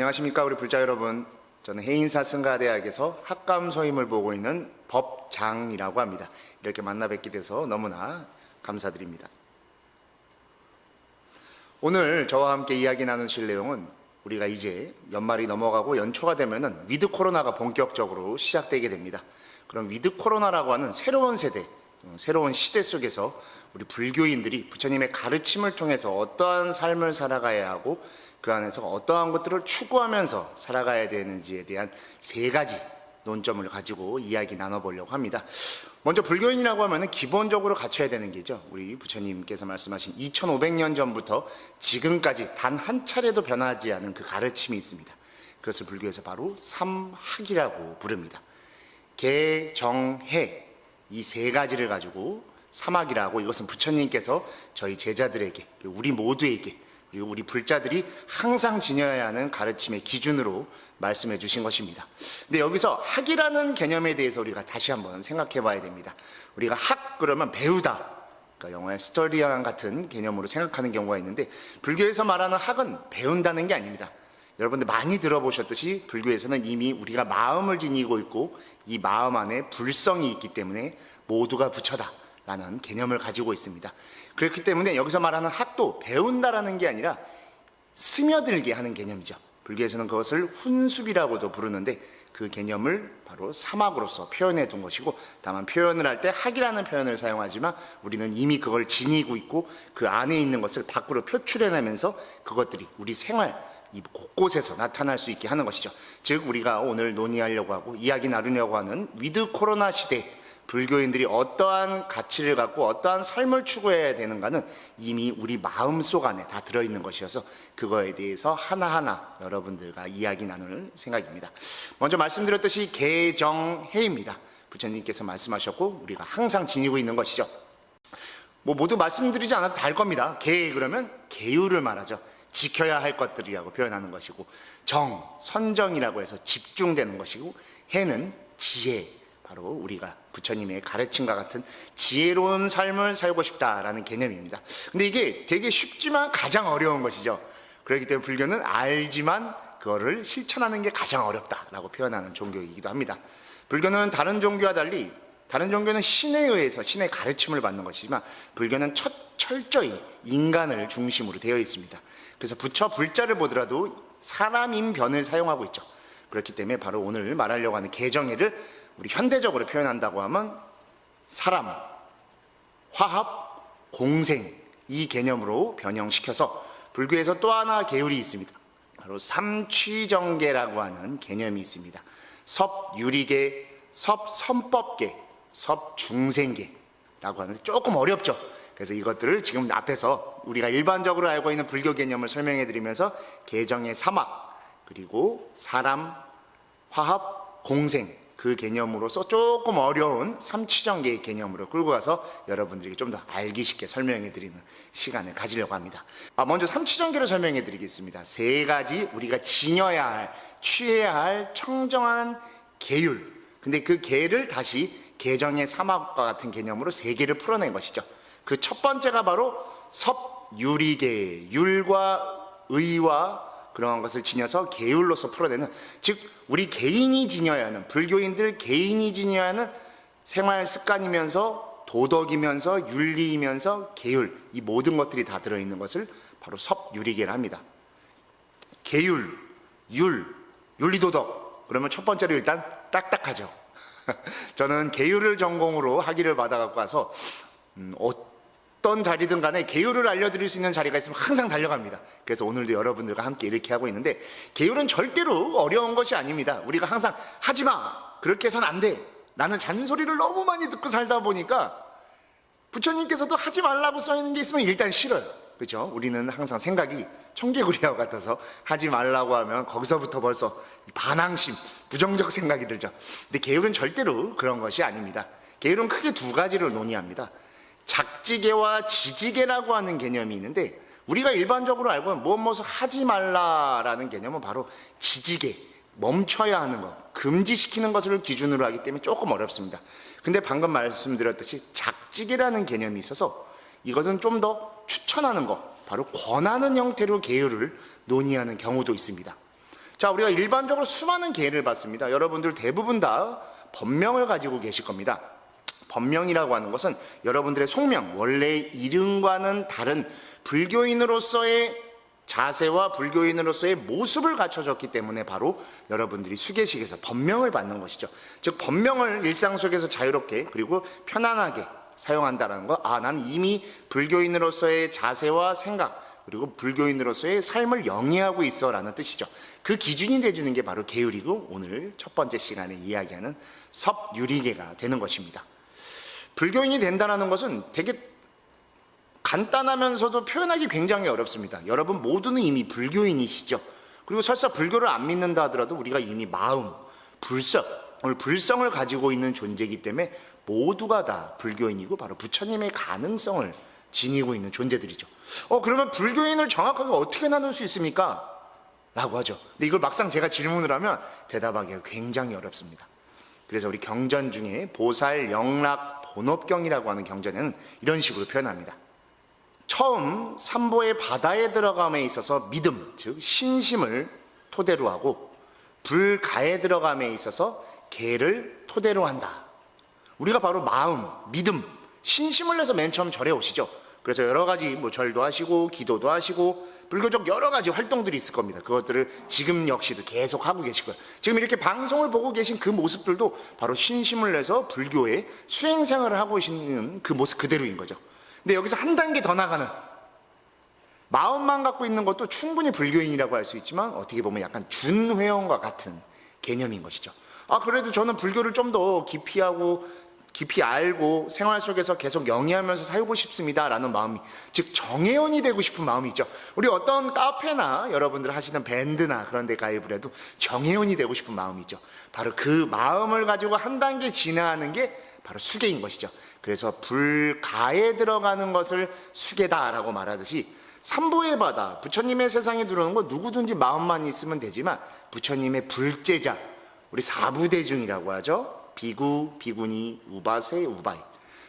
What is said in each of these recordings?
안녕하십니까 우리 불자 여러분. 저는 해인사승가대학에서 학감 소임을 보고 있는 법장이라고 합니다. 이렇게 만나 뵙게 돼서 너무나 감사드립니다. 오늘 저와 함께 이야기 나누실 내용은 우리가 이제 연말이 넘어가고 연초가 되면은 위드 코로나가 본격적으로 시작되게 됩니다. 그럼 위드 코로나라고 하는 새로운 세대, 새로운 시대 속에서 우리 불교인들이 부처님의 가르침을 통해서 어떠한 삶을 살아가야 하고 그 안에서 어떠한 것들을 추구하면서 살아가야 되는지에 대한 세 가지 논점을 가지고 이야기 나눠보려고 합니다. 먼저 불교인이라고 하면 기본적으로 갖춰야 되는 게죠. 우리 부처님께서 말씀하신 2500년 전부터 지금까지 단 한 차례도 변하지 않은 그 가르침이 있습니다. 그것을 불교에서 바로 삼학이라고 부릅니다. 계, 정, 해, 이 세 가지를 가지고 삼학이라고, 이것은 부처님께서 저희 제자들에게, 우리 모두에게, 그리고 우리 불자들이 항상 지녀야 하는 가르침의 기준으로 말씀해 주신 것입니다. 근데 여기서 학이라는 개념에 대해서 우리가 다시 한번 생각해 봐야 됩니다. 우리가 학 그러면 배우다, 그러니까 영어의 스터디랑 같은 개념으로 생각하는 경우가 있는데, 불교에서 말하는 학은 배운다는 게 아닙니다. 여러분들 많이 들어보셨듯이 불교에서는 이미 우리가 마음을 지니고 있고 이 마음 안에 불성이 있기 때문에 모두가 부처다 라는 개념을 가지고 있습니다. 그렇기 때문에 여기서 말하는 학도 배운다라는 게 아니라 스며들게 하는 개념이죠. 불교에서는 그것을 훈습이라고도 부르는데 그 개념을 바로 삼학으로서 표현해 둔 것이고, 다만 표현을 할 때 학이라는 표현을 사용하지만 우리는 이미 그걸 지니고 있고 그 안에 있는 것을 밖으로 표출해내면서 그것들이 우리 생활 이 곳곳에서 나타날 수 있게 하는 것이죠. 즉 우리가 오늘 논의하려고 하고 이야기 나누려고 하는 위드 코로나 시대, 불교인들이 어떠한 가치를 갖고 어떠한 삶을 추구해야 되는가는 이미 우리 마음속 안에 다 들어있는 것이어서 그거에 대해서 하나하나 여러분들과 이야기 나눌 생각입니다. 먼저 말씀드렸듯이 계정해입니다. 부처님께서 말씀하셨고 우리가 항상 지니고 있는 것이죠. 모두 말씀드리지 않아도 다 알 겁니다. 계 그러면 계율을 말하죠. 지켜야 할 것들이라고 표현하는 것이고, 정, 선정이라고 해서 집중되는 것이고, 해는 지혜, 바로 우리가 부처님의 가르침과 같은 지혜로운 삶을 살고 싶다라는 개념입니다. 근데 이게 되게 쉽지만 가장 어려운 것이죠. 그렇기 때문에 불교는 알지만 그거를 실천하는 게 가장 어렵다라고 표현하는 종교이기도 합니다. 불교는 다른 종교와 달리, 다른 종교는 신에 의해서 신의 가르침을 받는 것이지만 불교는 철저히 인간을 중심으로 되어 있습니다. 그래서 부처 불자를 보더라도 사람인 변을 사용하고 있죠. 그렇기 때문에 바로 오늘 말하려고 하는 계정해를 우리 현대적으로 표현한다고 하면 사람, 화합, 공생, 이 개념으로 변형시켜서 불교에서 또 하나 계율이 있습니다. 바로 삼취정계라고 하는 개념이 있습니다. 섭유리계, 섭선법계, 섭중생계라고 하는데 조금 어렵죠. 그래서 이것들을 지금 앞에서 우리가 일반적으로 알고 있는 불교 개념을 설명해 드리면서 계정의 삼학, 그리고 사람, 화합, 공생, 그 개념으로서 조금 어려운 삼취정계의 개념으로 끌고 가서 여러분들에게 좀 더 알기 쉽게 설명해 드리는 시간을 가지려고 합니다. 먼저 삼취정계를 설명해 드리겠습니다. 세 가지 우리가 지녀야 할, 취해야 할 청정한 계율, 근데 그 계를 다시 계정의 삼학과 같은 개념으로 세 개를 풀어낸 것이죠. 그 첫 번째가 바로 섭유리계, 율과 의와 그러한 것을 지녀서 계율로서 풀어내는, 즉 우리 개인이 지녀야 하는, 불교인들 개인이 지녀야 하는 생활 습관이면서 도덕이면서 윤리이면서 계율, 이 모든 것들이 다 들어있는 것을 바로 섭유리계를 합니다. 계율, 윤리도덕, 그러면 첫 번째로 일단 딱딱하죠. 저는 계율을 전공으로 학위를 받아갖고 와서 어떤 자리든 간에 계율을 알려드릴 수 있는 자리가 있으면 항상 달려갑니다. 그래서 오늘도 여러분들과 함께 이렇게 하고 있는데, 계율은 절대로 어려운 것이 아닙니다. 우리가 항상 하지마, 그렇게 해서는 안 돼 라는 잔소리를 너무 많이 듣고 살다 보니까 부처님께서도 하지 말라고 써있는 게 있으면 일단 싫어요. 그렇죠? 우리는 항상 생각이 청개구리와 같아서 하지 말라고 하면 거기서부터 벌써 반항심, 부정적 생각이 들죠. 근데 계율은 절대로 그런 것이 아닙니다. 계율은 크게 두 가지를 논의합니다. 작지계와 지지계라고 하는 개념이 있는데, 우리가 일반적으로 알고 있는 무엇을 하지 말라라는 개념은 바로 지지계, 멈춰야 하는 것, 금지시키는 것을 기준으로 하기 때문에 조금 어렵습니다. 근데 방금 말씀드렸듯이 작지계라는 개념이 있어서 이것은 좀 더 추천하는 것, 바로 권하는 형태로 계율을 논의하는 경우도 있습니다. 자, 우리가 일반적으로 수많은 계를 봤습니다. 여러분들 대부분 다 법명을 가지고 계실 겁니다. 법명이라고 하는 것은 여러분들의 속명, 원래의 이름과는 다른 불교인으로서의 자세와 불교인으로서의 모습을 갖춰졌기 때문에 바로 여러분들이 수계식에서 법명을 받는 것이죠. 즉 법명을 일상 속에서 자유롭게 그리고 편안하게 사용한다는 거, 나는 이미 불교인으로서의 자세와 생각 그리고 불교인으로서의 삶을 영위하고 있어 라는 뜻이죠. 그 기준이 돼주는 게 바로 계율이고 오늘 첫 번째 시간에 이야기하는 섭유리계가 되는 것입니다. 불교인이 된다는 것은 되게 간단하면서도 표현하기 굉장히 어렵습니다. 여러분 모두는 이미 불교인이시죠. 그리고 설사 불교를 안 믿는다 하더라도 우리가 이미 마음, 불성을 가지고 있는 존재이기 때문에 모두가 다 불교인이고 바로 부처님의 가능성을 지니고 있는 존재들이죠. 그러면 불교인을 정확하게 어떻게 나눌 수 있습니까? 라고 하죠. 근데 이걸 막상 제가 질문을 하면 대답하기가 굉장히 어렵습니다. 그래서 우리 경전 중에 보살 영락 본업경이라고 하는 경전에는 이런 식으로 표현합니다. 처음 삼보의 바다에 들어감에 있어서 믿음, 즉 신심을 토대로 하고 불가에 들어감에 있어서 계를 토대로 한다. 우리가 바로 마음, 믿음, 신심을 내서 맨 처음 절에 오시죠. 그래서 여러 가지 절도 하시고 기도도 하시고 불교적 여러 가지 활동들이 있을 겁니다. 그것들을 지금 역시도 계속 하고 계실 거예요. 지금 이렇게 방송을 보고 계신 그 모습들도 바로 신심을 내서 불교의 수행생활을 하고 계시는 그 모습 그대로인 거죠. 근데 여기서 한 단계 더 나가는 마음만 갖고 있는 것도 충분히 불교인이라고 할 수 있지만 어떻게 보면 약간 준회원과 같은 개념인 것이죠. 그래도 저는 불교를 좀 더 깊이 알고 생활 속에서 계속 영위하면서 살고 싶습니다 라는 마음이, 즉 정회원이 되고 싶은 마음이 있죠. 우리 어떤 카페나 여러분들 하시는 밴드나 그런 데 가입을 해도 정회원이 되고 싶은 마음이 있죠. 바로 그 마음을 가지고 한 단계 진화하는 게 바로 수계인 것이죠. 그래서 불가에 들어가는 것을 수계다라고 말하듯이 삼보의 바다, 부처님의 세상에 들어오는 건 누구든지 마음만 있으면 되지만 부처님의 불제자, 우리 사부대중이라고 하죠. 비구, 비구니, 우바세, 우바이.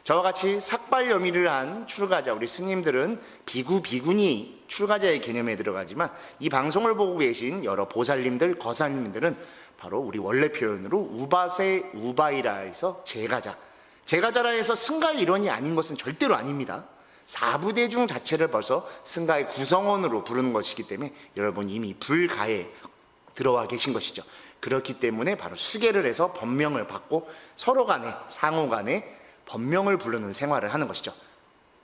저와 같이 삭발여미를 한 출가자, 우리 스님들은 비구, 비구니 출가자의 개념에 들어가지만 이 방송을 보고 계신 여러 보살님들, 거사님들은 바로 우리 원래 표현으로 우바세, 우바이라 해서 제가자. 제가자라 해서 승가의 일원이 아닌 것은 절대로 아닙니다. 사부대중 자체를 벌써 승가의 구성원으로 부르는 것이기 때문에 여러분 이미 불가에 들어와 계신 것이죠. 그렇기 때문에 바로 수계를 해서 법명을 받고 서로 간에 상호 간에 법명을 부르는 생활을 하는 것이죠.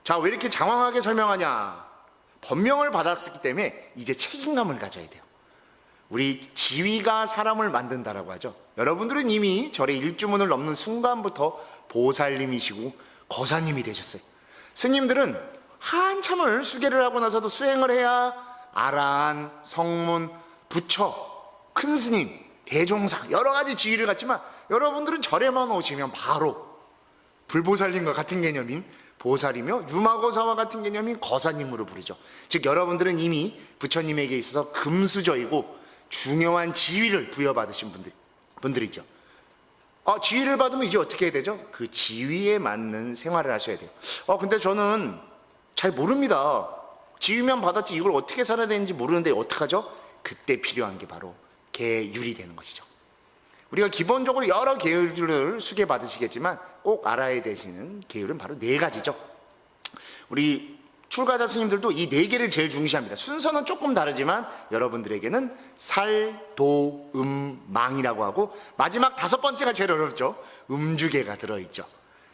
자, 왜 이렇게 장황하게 설명하냐? 법명을 받았기 때문에 이제 책임감을 가져야 돼요. 우리 지위가 사람을 만든다라고 하죠. 여러분들은 이미 절의 일주문을 넘는 순간부터 보살님이시고 거사님이 되셨어요. 스님들은 한참을 수계를 하고 나서도 수행을 해야 아란, 성문, 부처, 큰 스님, 대종사 여러 가지 지위를 갖지만 여러분들은 절에만 오시면 바로 불보살님과 같은 개념인 보살이며 유마거사와 같은 개념인 거사님으로 부르죠. 즉 여러분들은 이미 부처님에게 있어서 금수저이고 중요한 지위를 부여받으신 분들이죠. 지위를 받으면 이제 어떻게 해야 되죠? 그 지위에 맞는 생활을 하셔야 돼요. 근데 저는 잘 모릅니다. 지위만 받았지 이걸 어떻게 살아야 되는지 모르는데 어떡하죠? 그때 필요한 게 바로 계율이 되는 것이죠. 우리가 기본적으로 여러 계율을 수계받으시겠지만 꼭 알아야 되시는 계율은 바로 4가지죠. 우리 출가자 스님들도 이 4개를 제일 중시합니다. 순서는 조금 다르지만 여러분들에게는 살, 도, 망이라고 하고 마지막 5번째가 제일 어렵죠. 음주계가 들어있죠.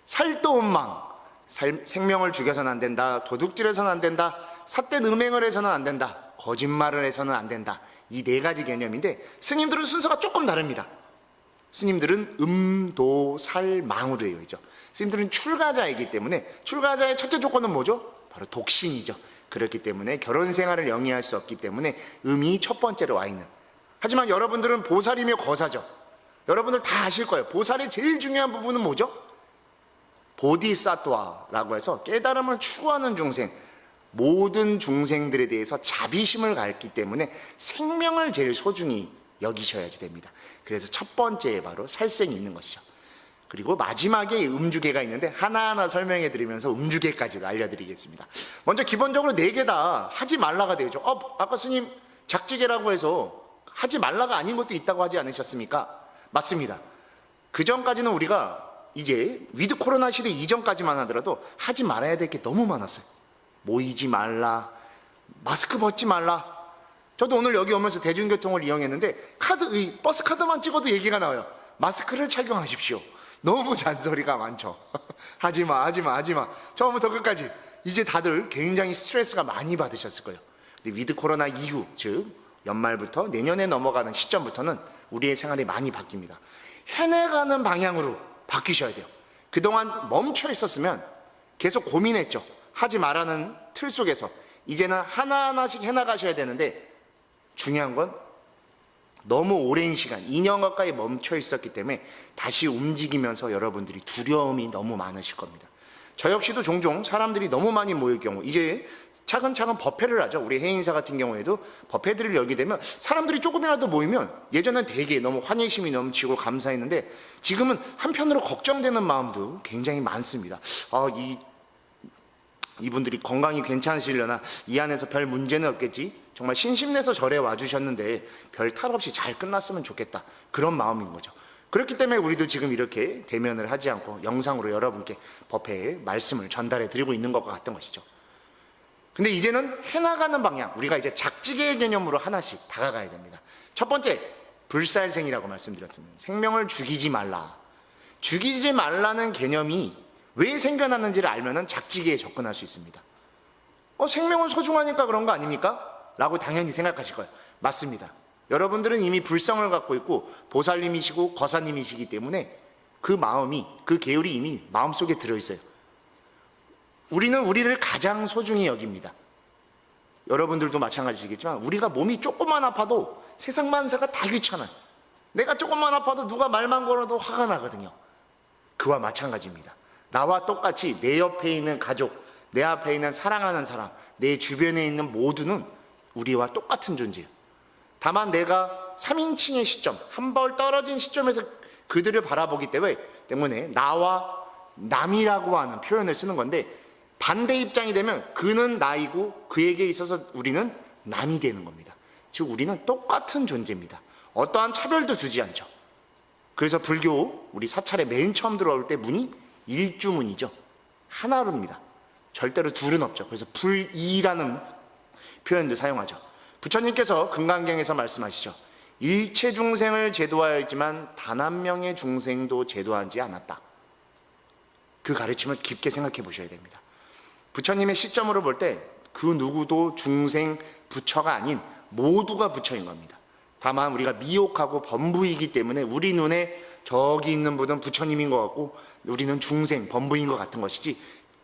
살도 음망, 생명을 죽여서는 안 된다, 도둑질해서는 안 된다, 삿된 음행을 해서는 안 된다, 거짓말을 해서는 안 된다. 이 4가지 개념인데 스님들은 순서가 조금 다릅니다. 스님들은 도, 살, 망으로 되어 있죠. 스님들은 출가자이기 때문에 출가자의 첫째 조건은 뭐죠? 바로 독신이죠. 그렇기 때문에 결혼 생활을 영위할 수 없기 때문에 음이 첫 번째로 와 있는. 하지만 여러분들은 보살이며 거사죠. 여러분들 다 아실 거예요. 보살의 제일 중요한 부분은 뭐죠? 보디사토아라고 해서 깨달음을 추구하는 중생, 모든 중생들에 대해서 자비심을 갖기 때문에 생명을 제일 소중히 여기셔야지 됩니다. 그래서 첫 번째에 바로 살생이 있는 것이죠. 그리고 마지막에 음주계가 있는데 하나하나 설명해 드리면서 음주계까지도 알려드리겠습니다. 먼저 기본적으로 4개 다 하지 말라가 되죠. 아까 스님 작지계라고 해서 하지 말라가 아닌 것도 있다고 하지 않으셨습니까? 맞습니다. 그 전까지는 우리가 이제 위드 코로나 시대 이전까지만 하더라도 하지 말아야 될 게 너무 많았어요. 모이지 말라, 마스크 벗지 말라. 저도 오늘 여기 오면서 대중교통을 이용했는데 버스 카드만 찍어도 얘기가 나와요. 마스크를 착용하십시오. 너무 잔소리가 많죠. 하지마. 처음부터 끝까지. 이제 다들 굉장히 스트레스가 많이 받으셨을 거예요. 근데 위드 코로나 이후, 즉 연말부터 내년에 넘어가는 시점부터는 우리의 생활이 많이 바뀝니다. 해내가는 방향으로 바뀌셔야 돼요. 그동안 멈춰 있었으면 계속 고민했죠. 하지 말라는 틀 속에서 이제는 하나하나씩 해나가셔야 되는데, 중요한 건 너무 오랜 시간 2년 가까이 멈춰 있었기 때문에 다시 움직이면서 여러분들이 두려움이 너무 많으실 겁니다. 저 역시도 종종 사람들이 너무 많이 모일 경우, 이제 차근차근 법회를 하죠. 우리 해인사 같은 경우에도 법회들을 열게 되면 사람들이 조금이라도 모이면, 예전엔 되게 너무 환희심이 넘치고 감사했는데 지금은 한편으로 걱정되는 마음도 굉장히 많습니다. 이분들이 건강이 괜찮으시려나, 이 안에서 별 문제는 없겠지, 정말 신심내서 절에 와주셨는데 별 탈 없이 잘 끝났으면 좋겠다, 그런 마음인 거죠. 그렇기 때문에 우리도 지금 이렇게 대면을 하지 않고 영상으로 여러분께 법회의 말씀을 전달해 드리고 있는 것과 같은 것이죠. 근데 이제는 해나가는 방향, 우리가 이제 작지개의 개념으로 하나씩 다가가야 됩니다. 첫 번째, 불살생이라고 말씀드렸습니다. 생명을 죽이지 말라. 죽이지 말라는 개념이 왜 생겨났는지를 알면은 작지개에 접근할 수 있습니다. 생명은 소중하니까 그런 거 아닙니까? 라고 당연히 생각하실 거예요. 맞습니다. 여러분들은 이미 불성을 갖고 있고 보살님이시고 거사님이시기 때문에 그 마음이, 그 계율이 이미 마음속에 들어있어요. 우리는 우리를 가장 소중히 여깁니다. 여러분들도 마찬가지시겠지만 우리가 몸이 조금만 아파도 세상 만사가 다 귀찮아요. 내가 조금만 아파도 누가 말만 걸어도 화가 나거든요. 그와 마찬가지입니다. 나와 똑같이 내 옆에 있는 가족, 내 앞에 있는 사랑하는 사람, 내 주변에 있는 모두는 우리와 똑같은 존재예요. 다만 내가 3인칭의 시점, 한 벌 떨어진 시점에서 그들을 바라보기 때문에 나와 남이라고 하는 표현을 쓰는 건데, 반대 입장이 되면 그는 나이고 그에게 있어서 우리는 남이 되는 겁니다. 즉 우리는 똑같은 존재입니다. 어떠한 차별도 두지 않죠. 그래서 불교 우리 사찰에 맨 처음 들어올 때 문이 일주문이죠. 하나로입니다. 절대로 둘은 없죠. 그래서 불이라는 표현도 사용하죠. 부처님께서 금강경에서 말씀하시죠. 일체 중생을 제도하였지만 단 한 명의 중생도 제도하지 않았다. 그 가르침을 깊게 생각해 보셔야 됩니다. 부처님의 시점으로 볼 때 그 누구도 중생, 부처가 아닌 모두가 부처인 겁니다. 다만 우리가 미혹하고 범부이기 때문에 우리 눈에 저기 있는 분은 부처님인 것 같고 우리는 중생, 범부인 것 같은 것이지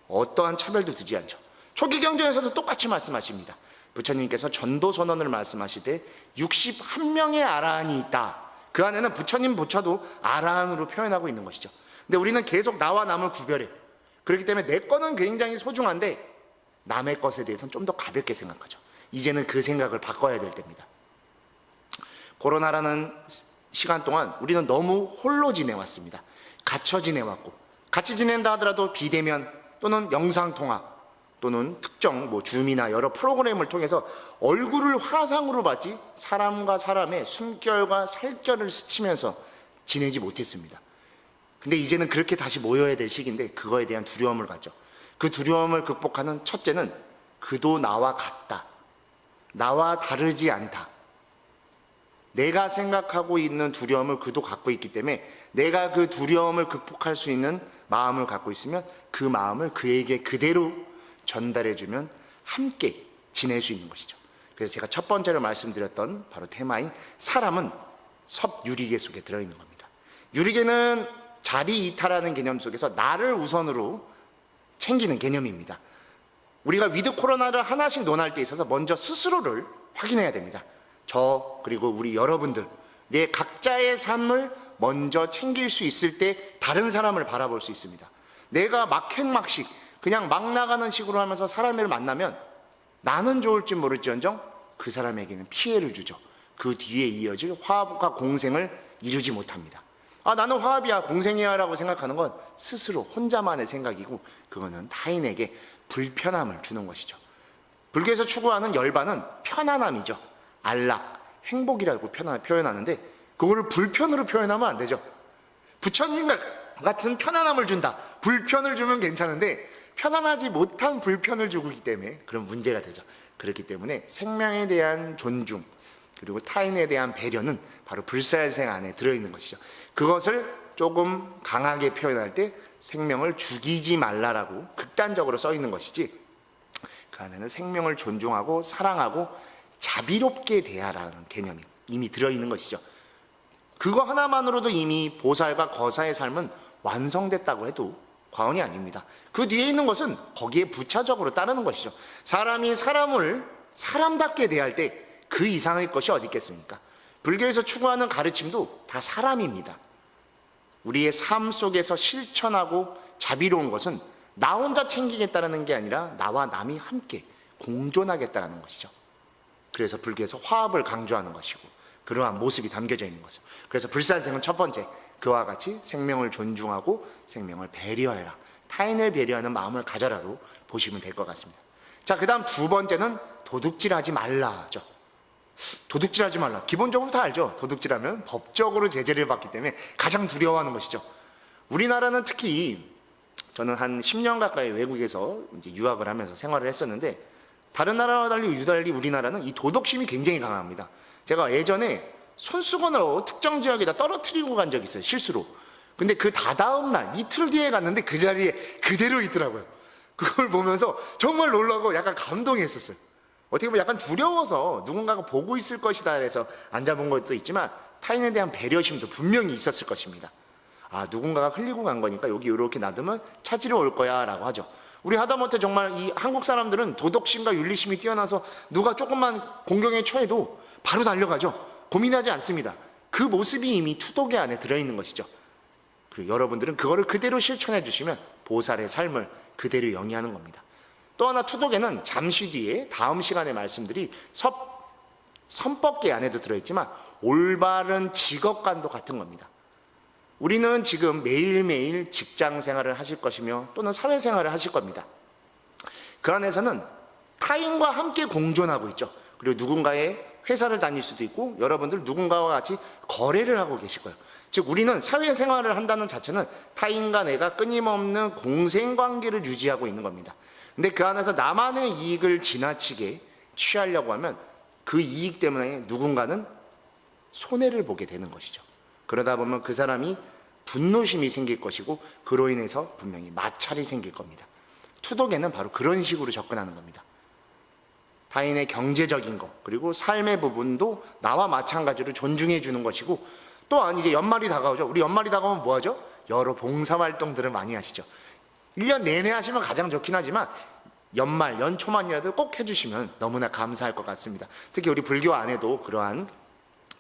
어떠한 차별도 두지 않죠. 초기 경전에서도 똑같이 말씀하십니다. 부처님께서 전도선언을 말씀하실 때 61명의 아라한이 있다. 그 안에는 부처님 부처도 아라한으로 표현하고 있는 것이죠. 근데 우리는 계속 나와 남을 구별해. 그렇기 때문에 내 거는 굉장히 소중한데 남의 것에 대해서는 좀 더 가볍게 생각하죠. 이제는 그 생각을 바꿔야 될 때입니다. 코로나라는 시간 동안 우리는 너무 홀로 지내왔습니다. 갇혀 지내왔고, 같이 지낸다 하더라도 비대면 또는 영상통화 또는 특정 줌이나 여러 프로그램을 통해서 얼굴을 화상으로 봤지 사람과 사람의 숨결과 살결을 스치면서 지내지 못했습니다. 근데 이제는 그렇게 다시 모여야 될 시기인데 그거에 대한 두려움을 갖죠. 그 두려움을 극복하는 첫째는 그도 나와 같다. 나와 다르지 않다. 내가 생각하고 있는 두려움을 그도 갖고 있기 때문에 내가 그 두려움을 극복할 수 있는 마음을 갖고 있으면 그 마음을 그에게 그대로 전달해주면 함께 지낼 수 있는 것이죠. 그래서 제가 첫 번째로 말씀드렸던 바로 테마인 사람은 섭유리개 속에 들어있는 겁니다. 유리개는 자리 이탈하는 개념 속에서 나를 우선으로 챙기는 개념입니다. 우리가 위드 코로나를 하나씩 논할 때 있어서 먼저 스스로를 확인해야 됩니다. 저 그리고 우리 여러분들의 각자의 삶을 먼저 챙길 수 있을 때 다른 사람을 바라볼 수 있습니다. 내가 막행막식 그냥 막 나가는 식으로 하면서 사람을 만나면 나는 좋을지 모를지언정 그 사람에게는 피해를 주죠. 그 뒤에 이어질 화합과 공생을 이루지 못합니다. 나는 화합이야 공생이야 라고 생각하는 건 스스로 혼자만의 생각이고 그거는 타인에게 불편함을 주는 것이죠. 불교에서 추구하는 열반은 편안함이죠. 안락, 행복이라고 표현하는데 그거를 불편으로 표현하면 안 되죠. 부처님 같은 편안함을 준다. 불편을 주면 괜찮은데 편안하지 못한 불편을 주고 있기 때문에 그런 문제가 되죠. 그렇기 때문에 생명에 대한 존중 그리고 타인에 대한 배려는 바로 불살생 안에 들어있는 것이죠. 그것을 조금 강하게 표현할 때 생명을 죽이지 말라라고 극단적으로 써 있는 것이지 그 안에는 생명을 존중하고 사랑하고 자비롭게 대하라는 개념이 이미 들어있는 것이죠. 그거 하나만으로도 이미 보살과 거사의 삶은 완성됐다고 해도 과언이 아닙니다. 그 뒤에 있는 것은 거기에 부차적으로 따르는 것이죠. 사람이 사람을 사람답게 대할 때 그 이상의 것이 어디 있겠습니까? 불교에서 추구하는 가르침도 다 사람입니다. 우리의 삶 속에서 실천하고 자비로운 것은 나 혼자 챙기겠다는 게 아니라 나와 남이 함께 공존하겠다는 것이죠. 그래서 불교에서 화합을 강조하는 것이고 그러한 모습이 담겨져 있는 거죠. 그래서 불살생은 첫 번째, 그와 같이 생명을 존중하고 생명을 배려해라. 타인을 배려하는 마음을 가져라로 보시면 될 것 같습니다. 자, 그 다음 두 번째는 도둑질하지 말라죠. 도둑질하지 말라. 기본적으로 다 알죠. 도둑질하면 법적으로 제재를 받기 때문에 가장 두려워하는 것이죠. 우리나라는 특히 저는 한 10년 가까이 외국에서 이제 유학을 하면서 생활을 했었는데 다른 나라와 달리 유달리 우리나라는 이 도덕심이 굉장히 강합니다. 제가 예전에 손수건을 특정 지역에다 떨어뜨리고 간 적이 있어요. 실수로. 근데 그 다다음 날 이틀 뒤에 갔는데 그 자리에 그대로 있더라고요. 그걸 보면서 정말 놀라고 약간 감동했었어요. 어떻게 보면 약간 두려워서 누군가가 보고 있을 것이다 해서 앉아본 것도 있지만 타인에 대한 배려심도 분명히 있었을 것입니다. 아, 누군가가 흘리고 간 거니까 여기 이렇게 놔두면 찾으러 올 거야 라고 하죠. 우리 하다못해 정말 이 한국 사람들은 도덕심과 윤리심이 뛰어나서 누가 조금만 공경에 처해도 바로 달려가죠. 고민하지 않습니다. 그 모습이 이미 투독의 안에 들어있는 것이죠. 그리고 여러분들은 그거를 그대로 실천해 주시면 보살의 삶을 그대로 영위하는 겁니다. 또 하나 투독에는 잠시 뒤에 다음 시간에 말씀드릴 선법계 안에도 들어있지만 올바른 직업관도 같은 겁니다. 우리는 지금 매일매일 직장 생활을 하실 것이며 또는 사회생활을 하실 겁니다. 그 안에서는 타인과 함께 공존하고 있죠. 그리고 누군가의 회사를 다닐 수도 있고 여러분들 누군가와 같이 거래를 하고 계실 거예요. 즉 우리는 사회생활을 한다는 자체는 타인과 내가 끊임없는 공생관계를 유지하고 있는 겁니다. 근데 그 안에서 나만의 이익을 지나치게 취하려고 하면 그 이익 때문에 누군가는 손해를 보게 되는 것이죠. 그러다 보면 그 사람이 분노심이 생길 것이고 그로 인해서 분명히 마찰이 생길 겁니다. 투독에는 바로 그런 식으로 접근하는 겁니다. 타인의 경제적인 것 그리고 삶의 부분도 나와 마찬가지로 존중해 주는 것이고 또한 이제 연말이 다가오죠. 우리 연말이 다가오면 뭐 하죠? 여러 봉사활동들을 많이 하시죠. 1년 내내 하시면 가장 좋긴 하지만 연말, 연초만이라도 꼭 해주시면 너무나 감사할 것 같습니다. 특히 우리 불교 안에도 그러한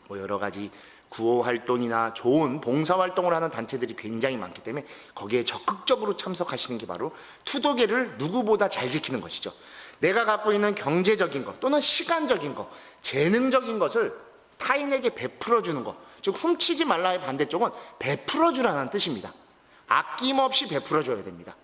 뭐 여러 가지 구호활동이나 좋은 봉사활동을 하는 단체들이 굉장히 많기 때문에 거기에 적극적으로 참석하시는 게 바로 투도계를 누구보다 잘 지키는 것이죠. 내가 갖고 있는 경제적인 것 또는 시간적인 것, 재능적인 것을 타인에게 베풀어 주는 것, 즉 훔치지 말라의 반대쪽은 베풀어 주라는 뜻입니다. 아낌없이 베풀어 줘야 됩니다.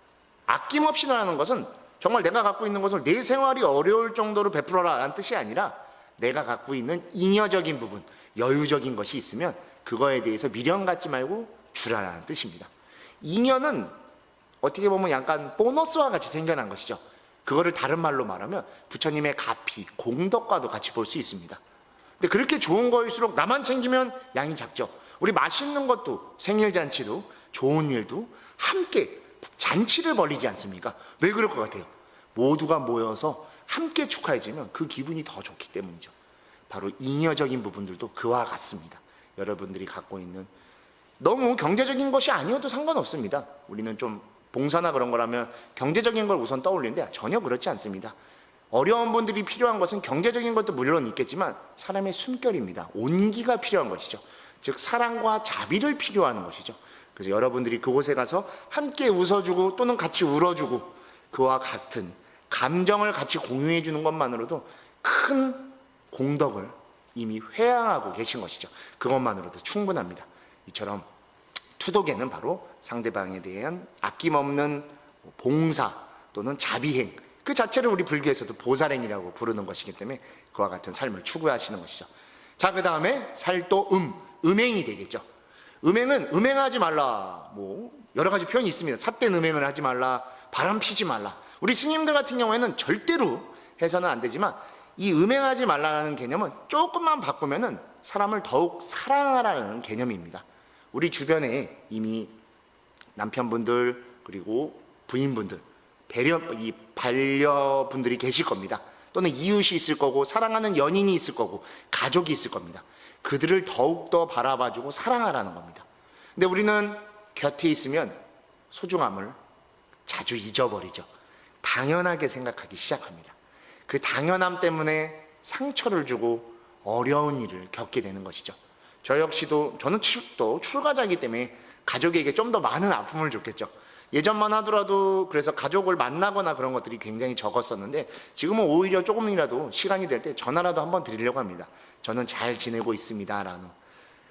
아낌없이라는 것은 정말 내가 갖고 있는 것을 내 생활이 어려울 정도로 베풀어라라는 뜻이 아니라 내가 갖고 있는 잉여적인 부분, 여유적인 것이 있으면 그거에 대해서 미련 갖지 말고 주라라는 뜻입니다. 잉여는 어떻게 보면 약간 보너스와 같이 생겨난 것이죠. 그거를 다른 말로 말하면 부처님의 가피, 공덕과도 같이 볼 수 있습니다. 근데 그렇게 좋은 거일수록 나만 챙기면 양이 작죠. 우리 맛있는 것도 생일잔치도 좋은 일도 함께 잔치를 벌이지 않습니까? 왜 그럴 것 같아요? 모두가 모여서 함께 축하해주면 그 기분이 더 좋기 때문이죠. 바로 잉여적인 부분들도 그와 같습니다. 여러분들이 갖고 있는 너무 경제적인 것이 아니어도 상관없습니다. 우리는 좀 봉사나 그런 거라면 경제적인 걸 우선 떠올리는데 전혀 그렇지 않습니다. 어려운 분들이 필요한 것은 경제적인 것도 물론 있겠지만 사람의 숨결입니다. 온기가 필요한 것이죠. 즉 사랑과 자비를 필요하는 것이죠. 그래서 여러분들이 그곳에 가서 함께 웃어주고 또는 같이 울어주고 그와 같은 감정을 같이 공유해 주는 것만으로도 큰 공덕을 이미 회양하고 계신 것이죠. 그것만으로도 충분합니다. 이처럼 투독에는 바로 상대방에 대한 아낌없는 봉사 또는 자비행 그 자체를 우리 불교에서도 보살행이라고 부르는 것이기 때문에 그와 같은 삶을 추구하시는 것이죠. 자, 그 다음에 살도 음행이 되겠죠. 음행은 음행하지 말라, 뭐 여러 가지 표현이 있습니다. 삿된 음행을 하지 말라, 바람 피지 말라. 우리 스님들 같은 경우에는 절대로 해서는 안 되지만 이 음행하지 말라는 개념은 조금만 바꾸면은 사람을 더욱 사랑하라는 개념입니다. 우리 주변에 이미 남편분들 그리고 부인분들, 이 반려분들이 계실 겁니다. 또는 이웃이 있을 거고 사랑하는 연인이 있을 거고 가족이 있을 겁니다. 그들을 더욱더 바라봐주고 사랑하라는 겁니다. 근데 우리는 곁에 있으면 소중함을 자주 잊어버리죠. 당연하게 생각하기 시작합니다. 그 당연함 때문에 상처를 주고 어려운 일을 겪게 되는 것이죠. 저 역시도 저는 또 출가자이기 때문에 가족에게 좀 더 많은 아픔을 줬겠죠. 예전만 하더라도 그래서 가족을 만나거나 그런 것들이 굉장히 적었었는데 지금은 오히려 조금이라도 시간이 될 때 전화라도 한번 드리려고 합니다. 저는 잘 지내고 있습니다 라는.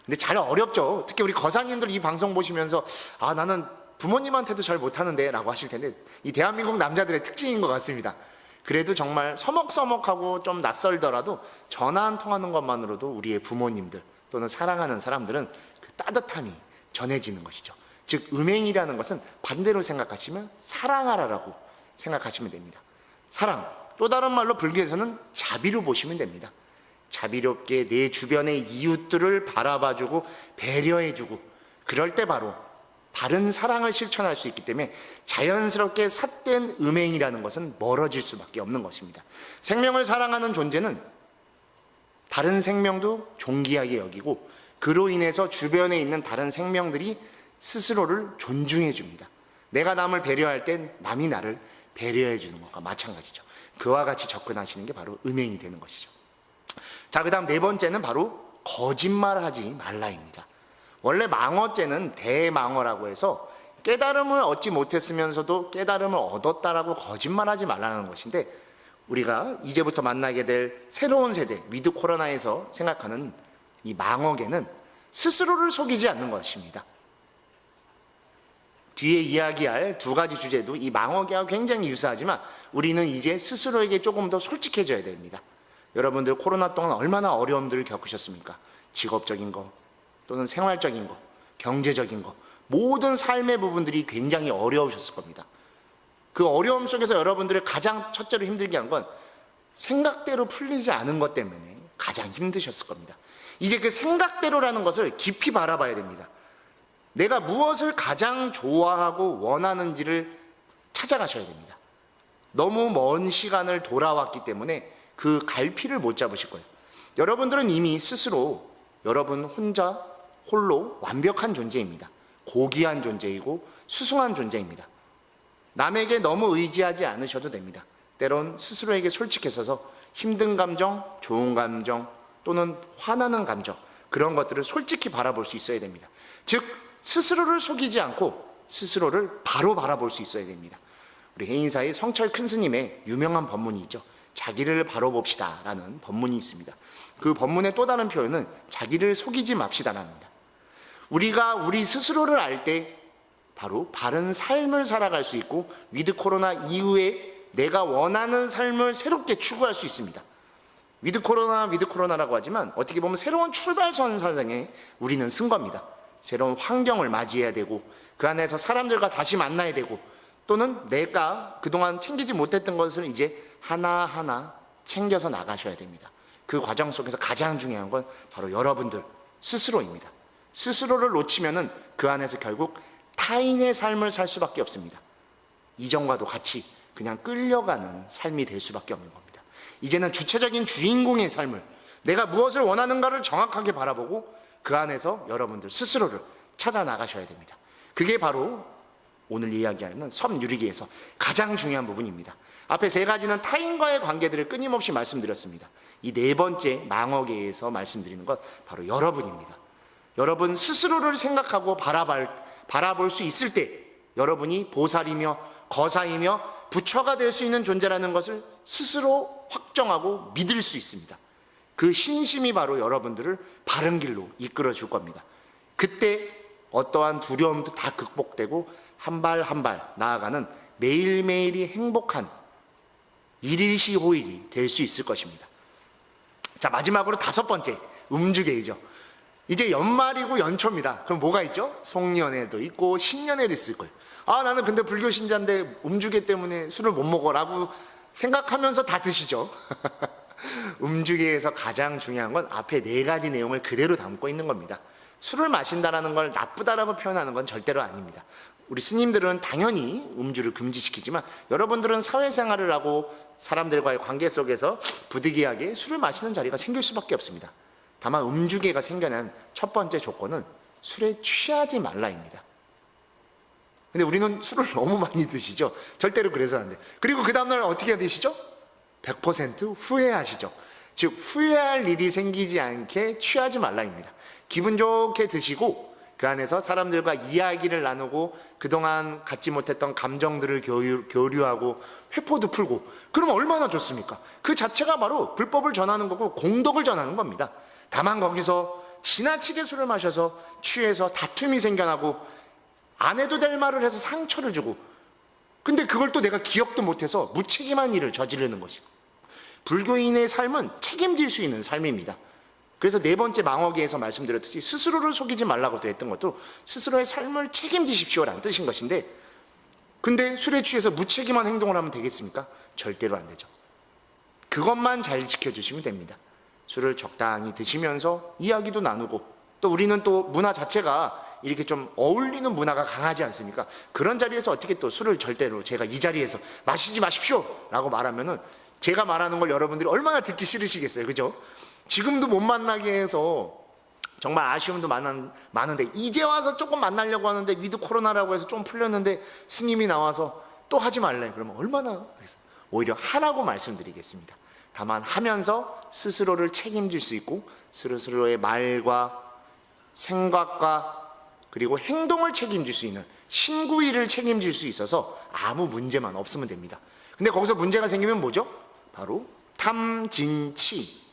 근데 잘 어렵죠. 특히 우리 거사님들 이 방송 보시면서 아, 나는 부모님한테도 잘 못하는데 라고 하실 텐데 이 대한민국 남자들의 특징인 것 같습니다. 그래도 정말 서먹서먹하고 좀 낯설더라도 전화 한 통하는 것만으로도 우리의 부모님들 또는 사랑하는 사람들은 그 따뜻함이 전해지는 것이죠. 즉 음행이라는 것은 반대로 생각하시면 사랑하라라고 생각하시면 됩니다. 사랑, 또 다른 말로 불교에서는 자비로 보시면 됩니다. 자비롭게 내 주변의 이웃들을 바라봐주고 배려해주고 그럴 때 바로 바른 사랑을 실천할 수 있기 때문에 자연스럽게 삿된 음행이라는 것은 멀어질 수밖에 없는 것입니다. 생명을 사랑하는 존재는 다른 생명도 존귀하게 여기고 그로 인해서 주변에 있는 다른 생명들이 스스로를 존중해 줍니다. 내가 남을 배려할 땐 남이 나를 배려해 주는 것과 마찬가지죠. 그와 같이 접근하시는 게 바로 음행이 되는 것이죠. 자, 그 다음 네 번째는 바로 거짓말하지 말라입니다. 원래 망어죄는 대망어라고 해서 깨달음을 얻지 못했으면서도 깨달음을 얻었다라고 거짓말하지 말라는 것인데 우리가 이제부터 만나게 될 새로운 세대 위드 코로나에서 생각하는 이 망어계는 스스로를 속이지 않는 것입니다. 뒤에 이야기할 두 가지 주제도 이 망어계와 굉장히 유사하지만 우리는 이제 스스로에게 조금 더 솔직해져야 됩니다. 여러분들 코로나 동안 얼마나 어려움들을 겪으셨습니까? 직업적인 거 또는 생활적인 거, 경제적인 거 모든 삶의 부분들이 굉장히 어려우셨을 겁니다. 그 어려움 속에서 여러분들을 가장 첫째로 힘들게 한 건 생각대로 풀리지 않은 것 때문에 가장 힘드셨을 겁니다. 이제 그 생각대로라는 것을 깊이 바라봐야 됩니다. 내가 무엇을 가장 좋아하고 원하는지를 찾아가셔야 됩니다. 너무 먼 시간을 돌아왔기 때문에 그 갈피를 못 잡으실 거예요. 여러분들은 이미 스스로 여러분 혼자 홀로 완벽한 존재입니다. 고귀한 존재이고 수승한 존재입니다. 남에게 너무 의지하지 않으셔도 됩니다. 때론 스스로에게 솔직해서서 힘든 감정, 좋은 감정 또는 화나는 감정 그런 것들을 솔직히 바라볼 수 있어야 됩니다. 즉 스스로를 속이지 않고 스스로를 바로 바라볼 수 있어야 됩니다. 우리 해인사의 성철 큰 스님의 유명한 법문이 있죠. 자기를 바로 봅시다 라는 법문이 있습니다. 그 법문의 또 다른 표현은 자기를 속이지 맙시다랍니다. 우리가 우리 스스로를 알 때 바로 바른 삶을 살아갈 수 있고 위드 코로나 이후에 내가 원하는 삶을 새롭게 추구할 수 있습니다. 위드 코로나라고 하지만 어떻게 보면 새로운 출발선상에 우리는 쓴 겁니다. 새로운 환경을 맞이해야 되고 그 안에서 사람들과 다시 만나야 되고 또는 내가 그동안 챙기지 못했던 것을 이제 하나하나 챙겨서 나가셔야 됩니다. 그 과정 속에서 가장 중요한 건 바로 여러분들 스스로입니다. 스스로를 놓치면은 그 안에서 결국 타인의 삶을 살 수밖에 없습니다. 이전과도 같이 그냥 끌려가는 삶이 될 수밖에 없는 겁니다. 이제는 주체적인 주인공의 삶을 내가 무엇을 원하는가를 정확하게 바라보고 그 안에서 여러분들 스스로를 찾아 나가셔야 됩니다. 그게 바로 오늘 이야기하는 섬유리기에서 가장 중요한 부분입니다. 앞에 세 가지는 타인과의 관계들을 끊임없이 말씀드렸습니다. 이 네 번째 망어계에서 말씀드리는 것 바로 여러분입니다. 여러분 스스로를 생각하고 바라볼 수 있을 때 여러분이 보살이며 거사이며 부처가 될 수 있는 존재라는 것을 스스로 확정하고 믿을 수 있습니다. 그 신심이 바로 여러분들을 바른 길로 이끌어 줄 겁니다. 그때 어떠한 두려움도 다 극복되고 한 발 한 발 나아가는 매일매일이 행복한 일일시호일이 될 수 있을 것입니다. 자, 마지막으로 다섯 번째 음주계이죠. 이제 연말이고 연초입니다. 그럼 뭐가 있죠? 송년회도 있고 신년회도 있을 거예요. 아, 나는 근데 불교 신자인데 음주계 때문에 술을 못 먹어라고 생각하면서 다 드시죠. 음주계에서 가장 중요한 건 앞에 4가지 내용을 그대로 담고 있는 겁니다. 술을 마신다라는 걸 나쁘다라고 표현하는 건 절대로 아닙니다. 우리 스님들은 당연히 음주를 금지시키지만 여러분들은 사회생활을 하고 사람들과의 관계 속에서 부득이하게 술을 마시는 자리가 생길 수밖에 없습니다. 다만 음주계가 생겨난 첫 번째 조건은 술에 취하지 말라입니다. 근데 우리는 술을 너무 많이 드시죠. 절대로 그래서는 안 돼요. 그리고 그 다음날 어떻게 드시죠? 100% 후회하시죠. 즉 후회할 일이 생기지 않게 취하지 말라입니다. 기분 좋게 드시고 그 안에서 사람들과 이야기를 나누고 그동안 갖지 못했던 감정들을 교류하고 회포도 풀고 그러면 얼마나 좋습니까? 그 자체가 바로 불법을 전하는 거고 공덕을 전하는 겁니다. 다만 거기서 지나치게 술을 마셔서 취해서 다툼이 생겨나고 안 해도 될 말을 해서 상처를 주고 근데 그걸 또 내가 기억도 못해서 무책임한 일을 저지르는 것이고 불교인의 삶은 책임질 수 있는 삶입니다. 그래서 4번째 망어계에서 말씀드렸듯이 스스로를 속이지 말라고 했던 것도 스스로의 삶을 책임지십시오라는 뜻인 것인데 근데 술에 취해서 무책임한 행동을 하면 되겠습니까? 절대로 안 되죠. 그것만 잘 지켜주시면 됩니다. 술을 적당히 드시면서 이야기도 나누고 또 우리는 또 문화 자체가 이렇게 좀 어울리는 문화가 강하지 않습니까? 그런 자리에서 어떻게 또 술을 절대로 제가 이 자리에서 마시지 마십시오 라고 말하면은 제가 말하는 걸 여러분들이 얼마나 듣기 싫으시겠어요. 그죠? 지금도 못 만나게 해서 정말 아쉬움도 많은데 이제 와서 조금 만나려고 하는데 위드 코로나라고 해서 좀 풀렸는데 스님이 나와서 또 하지 말래. 그러면 얼마나 오히려 하라고 말씀드리겠습니다. 다만 하면서 스스로를 책임질 수 있고 스스로의 말과 생각과 그리고 행동을 책임질 수 있는 신구일을 책임질 수 있어서 아무 문제만 없으면 됩니다. 근데 거기서 문제가 생기면 뭐죠? 바로 탐진치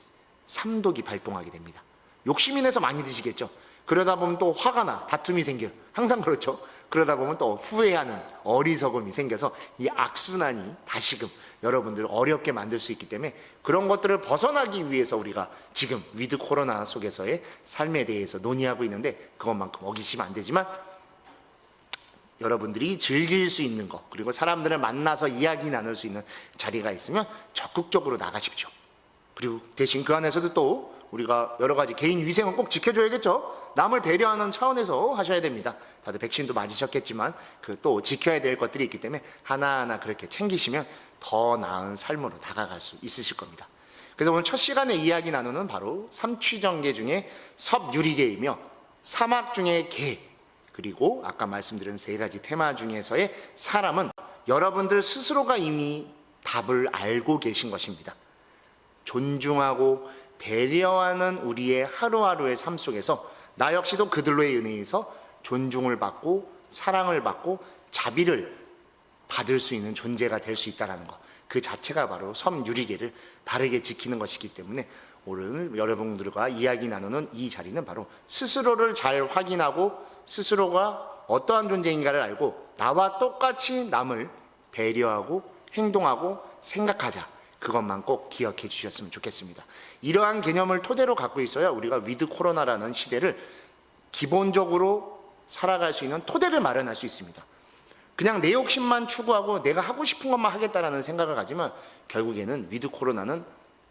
3독이 발동하게 됩니다. 욕심이 내서 많이 드시겠죠. 그러다 보면 또 화가 나 다툼이 생겨요. 항상 그렇죠. 그러다 보면 또 후회하는 어리석음이 생겨서 이 악순환이 다시금 여러분들을 어렵게 만들 수 있기 때문에 그런 것들을 벗어나기 위해서 우리가 지금 위드 코로나 속에서의 삶에 대해서 논의하고 있는데 그것만큼 어기시면 안 되지만 여러분들이 즐길 수 있는 것 그리고 사람들을 만나서 이야기 나눌 수 있는 자리가 있으면 적극적으로 나가십시오. 그리고 대신 그 안에서도 또 우리가 여러 가지 개인 위생은 꼭 지켜줘야겠죠. 남을 배려하는 차원에서 하셔야 됩니다. 다들 백신도 맞으셨겠지만 그 또 지켜야 될 것들이 있기 때문에 하나하나 그렇게 챙기시면 더 나은 삶으로 다가갈 수 있으실 겁니다. 그래서 오늘 첫 시간에 이야기 나누는 바로 삼취정계 중에 섭유리계이며 사막 중에 계 그리고 아까 말씀드린 3가지 테마 중에서의 사람은 여러분들 스스로가 이미 답을 알고 계신 것입니다. 존중하고 배려하는 우리의 하루하루의 삶 속에서 나 역시도 그들로의 은혜에서 존중을 받고 사랑을 받고 자비를 받을 수 있는 존재가 될 수 있다는 것. 그 자체가 바로 섭유리계를 바르게 지키는 것이기 때문에 오늘 여러분들과 이야기 나누는 이 자리는 바로 스스로를 잘 확인하고 스스로가 어떠한 존재인가를 알고 나와 똑같이 남을 배려하고 행동하고 생각하자. 그것만 꼭 기억해 주셨으면 좋겠습니다. 이러한 개념을 토대로 갖고 있어야 우리가 위드 코로나라는 시대를 기본적으로 살아갈 수 있는 토대를 마련할 수 있습니다. 그냥 내 욕심만 추구하고 내가 하고 싶은 것만 하겠다라는 생각을 가지면 결국에는 위드 코로나는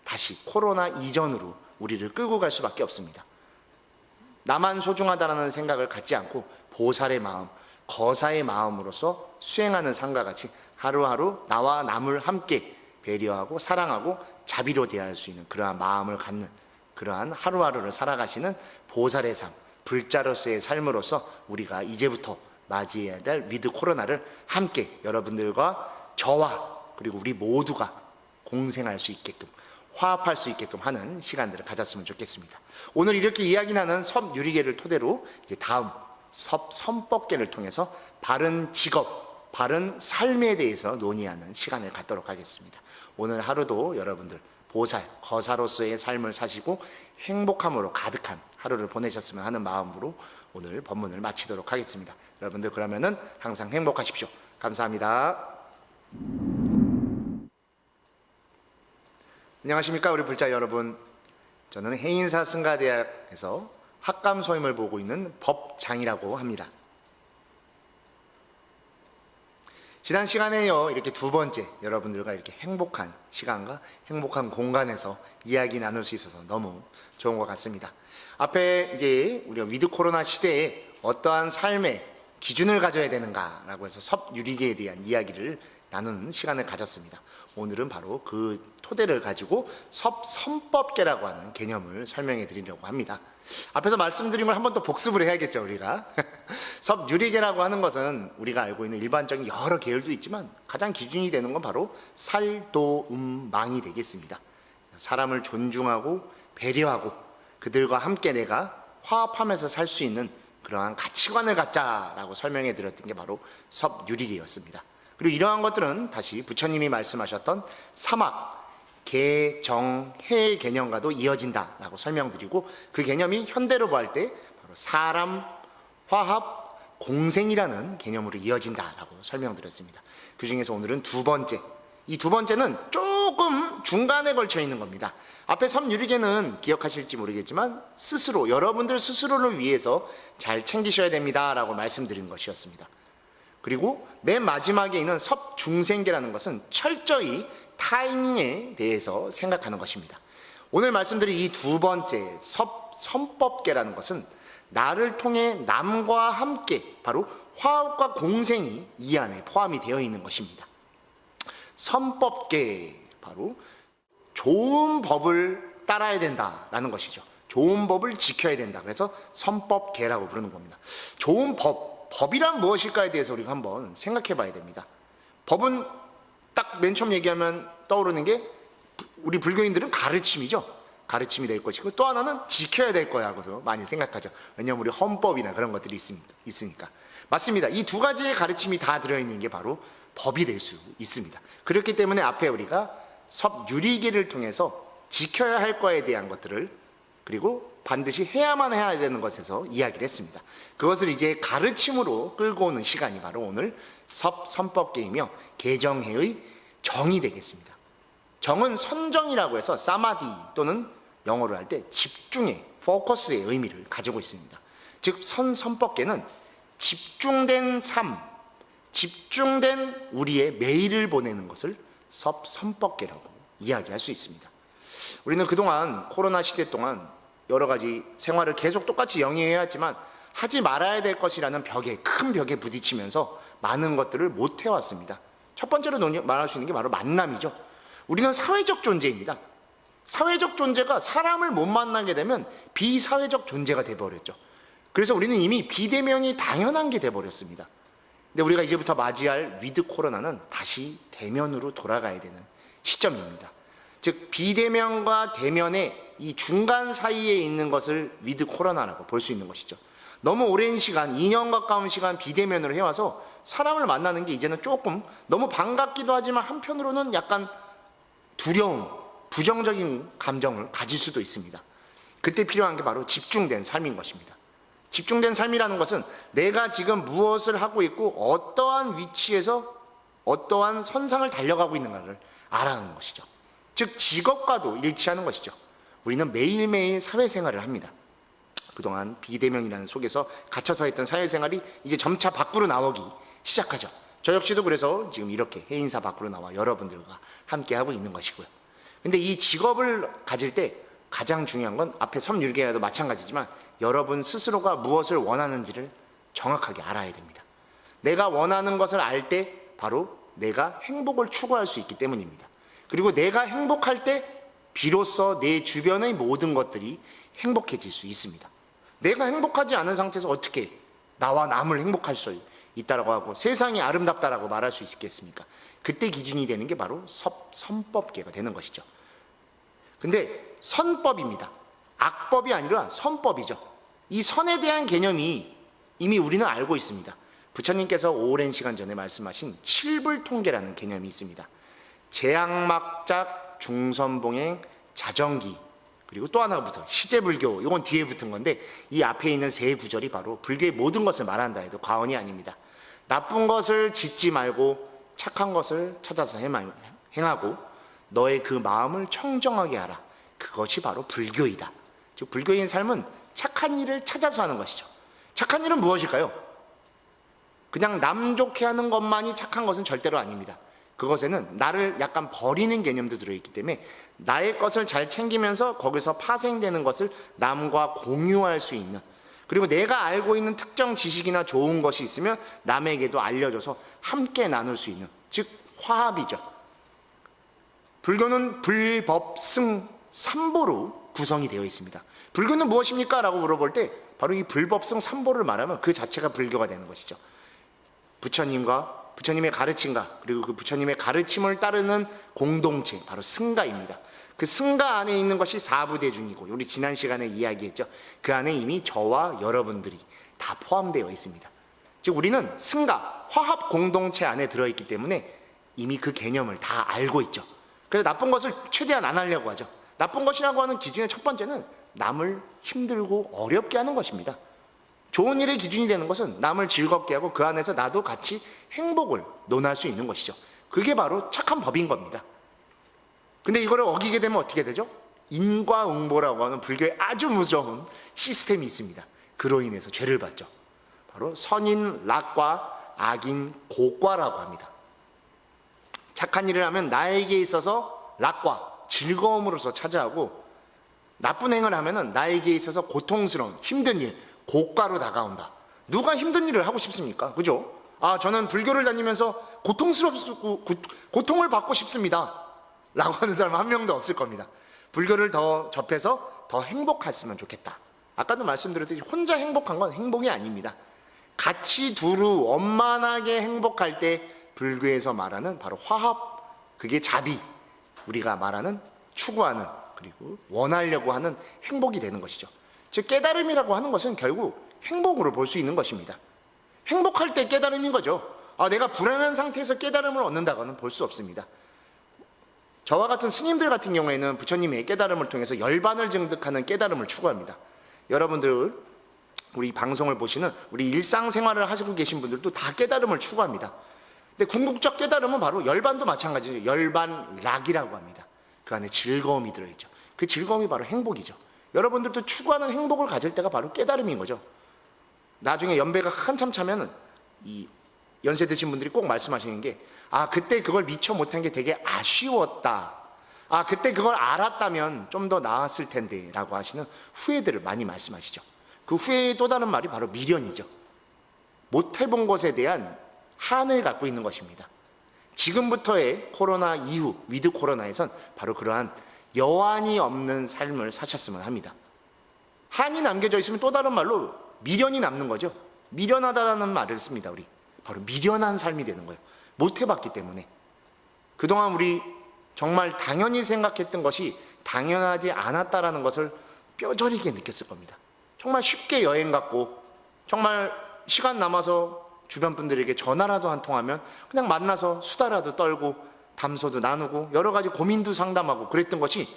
다시 코로나 이전으로 우리를 끌고 갈 수밖에 없습니다. 나만 소중하다라는 생각을 갖지 않고 보살의 마음, 거사의 마음으로서 수행하는 삶과 같이 하루하루 나와 남을 함께 배려하고 사랑하고 자비로 대할 수 있는 그러한 마음을 갖는 그러한 하루하루를 살아가시는 보살의 삶, 불자로서의 삶으로서 우리가 이제부터 맞이해야 될 위드 코로나를 함께 여러분들과 저와 그리고 우리 모두가 공생할 수 있게끔 화합할 수 있게끔 하는 시간들을 가졌으면 좋겠습니다. 오늘 이렇게 이야기 나는 섭유리계를 토대로 이제 다음 섭선법계를 통해서 바른 직업, 바른 삶에 대해서 논의하는 시간을 갖도록 하겠습니다. 오늘 하루도 여러분들 보살, 거사로서의 삶을 사시고 행복함으로 가득한 하루를 보내셨으면 하는 마음으로 오늘 법문을 마치도록 하겠습니다. 여러분들 그러면은 항상 행복하십시오. 감사합니다. 안녕하십니까 우리 불자 여러분. 저는 해인사 승가대학에서 학감 소임을 보고 있는 법장이라고 합니다. 지난 시간에요, 이렇게 두 번째 여러분들과 이렇게 행복한 시간과 행복한 공간에서 이야기 나눌 수 있어서 너무 좋은 것 같습니다. 앞에 이제 우리가 위드 코로나 시대에 어떠한 삶의 기준을 가져야 되는가라고 해서 섭유리계에 대한 이야기를 나누는 시간을 가졌습니다. 오늘은 바로 그 토대를 가지고 섭선법계라고 하는 개념을 설명해 드리려고 합니다. 앞에서 말씀드린 걸 한 번 더 복습을 해야겠죠, 우리가. 섭유리계라고 하는 것은 우리가 알고 있는 일반적인 여러 계열도 있지만 가장 기준이 되는 건 바로 살도움망이 되겠습니다. 사람을 존중하고 배려하고 그들과 함께 내가 화합하면서 살 수 있는 그러한 가치관을 갖자라고 설명해 드렸던 게 바로 섭유리계였습니다. 그리고 이러한 것들은 다시 부처님이 말씀하셨던 사막, 계, 정, 해의 개념과도 이어진다라고 설명드리고, 그 개념이 현대로 보할 때 바로 사람, 화합, 공생이라는 개념으로 이어진다라고 설명드렸습니다. 그 중에서 오늘은 두 번째, 이 두 번째는 조금 중간에 걸쳐 있는 겁니다. 앞에 섭유리계는 기억하실지 모르겠지만 스스로, 여러분들 스스로를 위해서 잘 챙기셔야 됩니다라고 말씀드린 것이었습니다. 그리고 맨 마지막에 있는 섭중생계라는 것은 철저히 타인에 대해서 생각하는 것입니다. 오늘 말씀드린 이 두 번째 섭선법계라는 것은 나를 통해 남과 함께 바로 화합과 공생이 이 안에 포함이 되어 있는 것입니다. 선법계, 바로 좋은 법을 따라야 된다라는 것이죠. 좋은 법을 지켜야 된다. 그래서 선법계라고 부르는 겁니다. 좋은 법이란 무엇일까에 대해서 우리가 한번 생각해 봐야 됩니다. 법은 딱 맨 처음 얘기하면 떠오르는 게 우리 불교인들은 가르침이죠. 가르침이 될 것이고, 또 하나는 지켜야 될 거라고도 많이 생각하죠. 왜냐하면 우리 헌법이나 그런 것들이 있으니까. 맞습니다. 이 두 가지의 가르침이 다 들어있는 게 바로 법이 될 수 있습니다. 그렇기 때문에 앞에 우리가 섭유리계를 통해서 지켜야 할 거에 대한 것들을, 그리고 반드시 해야만 해야 되는 것에서 이야기를 했습니다. 그것을 이제 가르침으로 끌고 오는 시간이 바로 오늘 섭선법계이며 개정해의 정이 되겠습니다. 정은 선정이라고 해서 사마디 또는 영어로 할 때 집중의, 포커스의 의미를 가지고 있습니다. 즉 선법계는 집중된 삶, 집중된 우리의 매일을 보내는 것을 섭선법계라고 이야기할 수 있습니다. 우리는 그동안 코로나 시대 동안 여러 가지 생활을 계속 똑같이 영위해왔지만 하지 말아야 될 것이라는 큰 벽에 부딪히면서 많은 것들을 못 해왔습니다. 첫 번째로 말할 수 있는 게 바로 만남이죠. 우리는 사회적 존재입니다. 사회적 존재가 사람을 못 만나게 되면 비사회적 존재가 돼버렸죠. 그래서 우리는 이미 비대면이 당연한 게 돼버렸습니다. 근데 우리가 이제부터 맞이할 위드 코로나는 다시 대면으로 돌아가야 되는 시점입니다. 즉 비대면과 대면의 이 중간 사이에 있는 것을 위드 코로나라고 볼 수 있는 것이죠. 너무 오랜 시간, 2년 가까운 시간 비대면으로 해와서 사람을 만나는 게 이제는 조금 너무 반갑기도 하지만 한편으로는 약간 두려움, 부정적인 감정을 가질 수도 있습니다. 그때 필요한 게 바로 집중된 삶인 것입니다. 집중된 삶이라는 것은 내가 지금 무엇을 하고 있고 어떠한 위치에서 어떠한 선상을 달려가고 있는가를 알아가는 것이죠. 즉 직업과도 일치하는 것이죠. 우리는 매일매일 사회생활을 합니다. 그동안 비대면이라는 속에서 갇혀서 했던 사회생활이 이제 점차 밖으로 나오기 시작하죠. 저 역시도 그래서 지금 이렇게 해인사 밖으로 나와 여러분들과 함께하고 있는 것이고요. 근데 이 직업을 가질 때 가장 중요한 건 앞에 섭유리계와도 마찬가지지만 여러분 스스로가 무엇을 원하는지를 정확하게 알아야 됩니다. 내가 원하는 것을 알 때 바로 내가 행복을 추구할 수 있기 때문입니다. 그리고 내가 행복할 때 비로소 내 주변의 모든 것들이 행복해질 수 있습니다. 내가 행복하지 않은 상태에서 어떻게 나와 남을 행복할 수 있다라고 하고 세상이 아름답다라고 말할 수 있겠습니까? 그때 기준이 되는 게 바로 선법계가 되는 것이죠. 근데 선법입니다. 악법이 아니라 선법이죠. 이 선에 대한 개념이 이미 우리는 알고 있습니다. 부처님께서 오랜 시간 전에 말씀하신 칠불통계라는 개념이 있습니다. 재앙막작, 중선봉행, 자정기, 그리고 또 하나가 붙어 시제불교, 이건 뒤에 붙은 건데 이 앞에 있는 세 구절이 바로 불교의 모든 것을 말한다 해도 과언이 아닙니다. 나쁜 것을 짓지 말고 착한 것을 찾아서 행하고 너의 그 마음을 청정하게 하라. 그것이 바로 불교이다. 즉 불교인 삶은 착한 일을 찾아서 하는 것이죠. 착한 일은 무엇일까요? 그냥 남 좋게 하는 것만이 착한 것은 절대로 아닙니다. 그것에는 나를 약간 버리는 개념도 들어있기 때문에 나의 것을 잘 챙기면서 거기서 파생되는 것을 남과 공유할 수 있는, 그리고 내가 알고 있는 특정 지식이나 좋은 것이 있으면 남에게도 알려줘서 함께 나눌 수 있는, 즉 화합이죠. 불교는 불법승 삼보로 구성이 되어 있습니다. 불교는 무엇입니까? 라고 물어볼 때 바로 이 불법승 삼보를 말하면 그 자체가 불교가 되는 것이죠. 부처님의 가르침과 그리고 그 부처님의 가르침을 따르는 공동체, 바로 승가입니다. 그 승가 안에 있는 것이 사부대중이고, 우리 지난 시간에 이야기했죠. 그 안에 이미 저와 여러분들이 다 포함되어 있습니다. 즉 우리는 승가, 화합 공동체 안에 들어있기 때문에 이미 그 개념을 다 알고 있죠. 그래서 나쁜 것을 최대한 안 하려고 하죠. 나쁜 것이라고 하는 기준의 첫 번째는 남을 힘들고 어렵게 하는 것입니다. 좋은 일의 기준이 되는 것은 남을 즐겁게 하고 그 안에서 나도 같이 행복을 논할 수 있는 것이죠. 그게 바로 착한 법인 겁니다. 근데 이거를 어기게 되면 어떻게 되죠? 인과응보라고 하는 불교의 아주 무서운 시스템이 있습니다. 그로 인해서 죄를 받죠. 바로 선인 낙과 악인 고과라고 합니다. 착한 일을 하면 나에게 있어서 낙과, 즐거움으로서 찾아오고, 나쁜 행을 하면 나에게 있어서 고통스러운 힘든 일, 고가로 다가온다. 누가 힘든 일을 하고 싶습니까? 그죠? 저는 불교를 다니면서 고통스럽고 고통을 받고 싶습니다 라고 하는 사람 한 명도 없을 겁니다. 불교를 더 접해서 더 행복했으면 좋겠다. 아까도 말씀드렸듯이 혼자 행복한 건 행복이 아닙니다. 같이 두루 원만하게 행복할 때 불교에서 말하는 바로 화합, 그게 자비, 우리가 말하는 추구하는, 그리고 원하려고 하는 행복이 되는 것이죠. 즉 깨달음이라고 하는 것은 결국 행복으로 볼 수 있는 것입니다. 행복할 때 깨달음인 거죠. 내가 불안한 상태에서 깨달음을 얻는다고는 볼 수 없습니다. 저와 같은 스님들 같은 경우에는 부처님의 깨달음을 통해서 열반을 증득하는 깨달음을 추구합니다. 여러분들 우리 방송을 보시는 우리 일상생활을 하시고 계신 분들도 다 깨달음을 추구합니다. 근데 궁극적 깨달음은 바로 열반도 마찬가지죠. 열반락이라고 합니다. 그 안에 즐거움이 들어있죠. 그 즐거움이 바로 행복이죠. 여러분들도 추구하는 행복을 가질 때가 바로 깨달음인 거죠. 나중에 연배가 한참 차면 이 연세 드신 분들이 꼭 말씀하시는 게, 그때 그걸 미처 못한 게 되게 아쉬웠다. 그때 그걸 알았다면 좀 더 나았을 텐데 라고 하시는 후회들을 많이 말씀하시죠. 그 후회의 또 다른 말이 바로 미련이죠. 못 해본 것에 대한 한을 갖고 있는 것입니다. 지금부터의 코로나 이후 위드 코로나에선 바로 그러한 여한이 없는 삶을 사셨으면 합니다. 한이 남겨져 있으면 또 다른 말로 미련이 남는 거죠. 미련하다라는 말을 씁니다. 우리 바로 미련한 삶이 되는 거예요. 못 해봤기 때문에. 그동안 우리 정말 당연히 생각했던 것이 당연하지 않았다라는 것을 뼈저리게 느꼈을 겁니다. 정말 쉽게 여행 갔고, 정말 시간 남아서 주변 분들에게 전화라도 한 통하면 그냥 만나서 수다라도 떨고 담소도 나누고 여러 가지 고민도 상담하고 그랬던 것이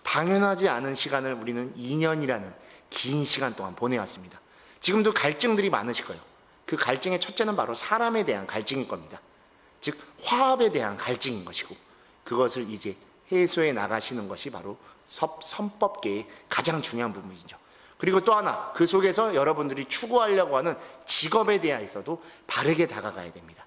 당연하지 않은 시간을 우리는 2년이라는 긴 시간 동안 보내왔습니다. 지금도 갈증들이 많으실 거예요. 그 갈증의 첫째는 바로 사람에 대한 갈증일 겁니다. 즉 화합에 대한 갈증인 것이고, 그것을 이제 해소해 나가시는 것이 바로 선법계의 가장 중요한 부분이죠. 그리고 또 하나, 그 속에서 여러분들이 추구하려고 하는 직업에 대해서도 바르게 다가가야 됩니다.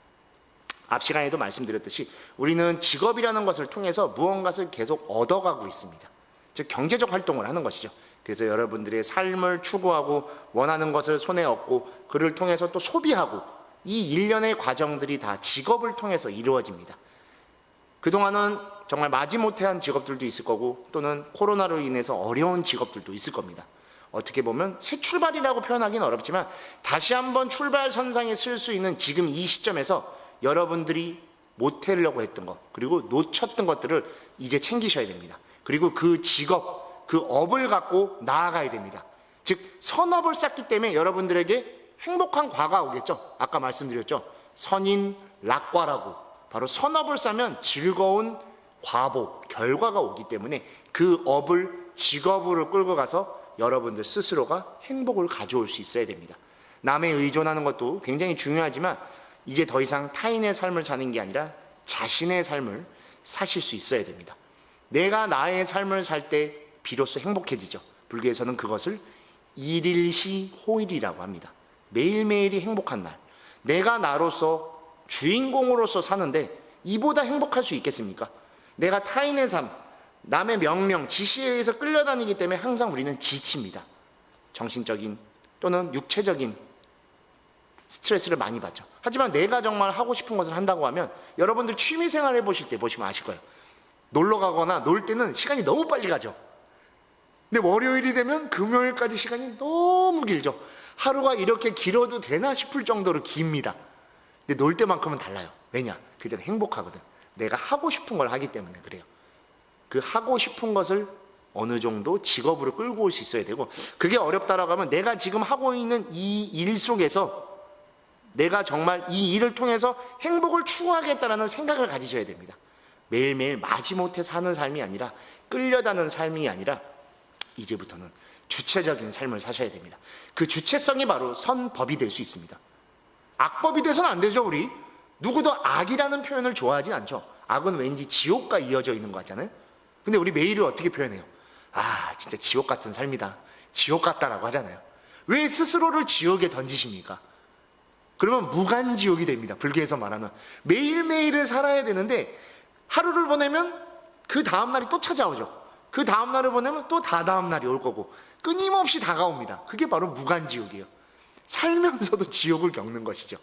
앞 시간에도 말씀드렸듯이 우리는 직업이라는 것을 통해서 무언가를 계속 얻어가고 있습니다. 즉 경제적 활동을 하는 것이죠. 그래서 여러분들의 삶을 추구하고 원하는 것을 손에 얻고 그를 통해서 또 소비하고, 이 일련의 과정들이 다 직업을 통해서 이루어집니다. 그동안은 정말 마지못해 한 직업들도 있을 거고, 또는 코로나로 인해서 어려운 직업들도 있을 겁니다. 어떻게 보면 새 출발이라고 표현하기는 어렵지만 다시 한번 출발선상에 쓸 수 있는 지금 이 시점에서 여러분들이 못하려고 했던 것, 그리고 놓쳤던 것들을 이제 챙기셔야 됩니다. 그리고 그 직업, 그 업을 갖고 나아가야 됩니다. 즉 선업을 쌓기 때문에 여러분들에게 행복한 과가 오겠죠. 아까 말씀드렸죠. 선인 낙과라고, 바로 선업을 쌓으면 즐거운 과보, 결과가 오기 때문에 그 업을 직업으로 끌고 가서 여러분들 스스로가 행복을 가져올 수 있어야 됩니다. 남에 의존하는 것도 굉장히 중요하지만 이제 더 이상 타인의 삶을 사는 게 아니라 자신의 삶을 사실 수 있어야 됩니다. 내가 나의 삶을 살 때 비로소 행복해지죠. 불교에서는 그것을 일일시호일이라고 합니다. 매일매일이 행복한 날. 내가 나로서 주인공으로서 사는데 이보다 행복할 수 있겠습니까? 내가 타인의 삶, 남의 명령, 지시에 의해서 끌려다니기 때문에 항상 우리는 지칩니다. 정신적인 또는 육체적인 스트레스를 많이 받죠. 하지만 내가 정말 하고 싶은 것을 한다고 하면 여러분들 취미생활 해보실 때 보시면 아실 거예요. 놀러 가거나 놀 때는 시간이 너무 빨리 가죠. 근데 월요일이 되면 금요일까지 시간이 너무 길죠. 하루가 이렇게 길어도 되나 싶을 정도로 깁니다. 근데 놀 때만큼은 달라요. 왜냐? 그때는 행복하거든. 내가 하고 싶은 걸 하기 때문에 그래요. 그 하고 싶은 것을 어느 정도 직업으로 끌고 올 수 있어야 되고, 그게 어렵다라고 하면 내가 지금 하고 있는 이 일 속에서 내가 정말 이 일을 통해서 행복을 추구하겠다라는 생각을 가지셔야 됩니다. 매일매일 마지못해 사는 삶이 아니라, 끌려다는 삶이 아니라 이제부터는 주체적인 삶을 사셔야 됩니다. 그 주체성이 바로 선법이 될 수 있습니다. 악법이 돼서는 안 되죠. 우리 누구도 악이라는 표현을 좋아하진 않죠. 악은 왠지 지옥과 이어져 있는 것 같잖아요. 근데 우리 매일을 어떻게 표현해요? 아, 진짜 지옥 같은 삶이다, 지옥 같다라고 하잖아요. 왜 스스로를 지옥에 던지십니까? 그러면 무간지옥이 됩니다. 불교에서 말하는 매일매일을 살아야 되는데, 하루를 보내면 그 다음날이 또 찾아오죠. 그 다음날을 보내면 또 다다음날이 올 거고, 끊임없이 다가옵니다. 그게 바로 무간지옥이에요. 살면서도 지옥을 겪는 것이죠.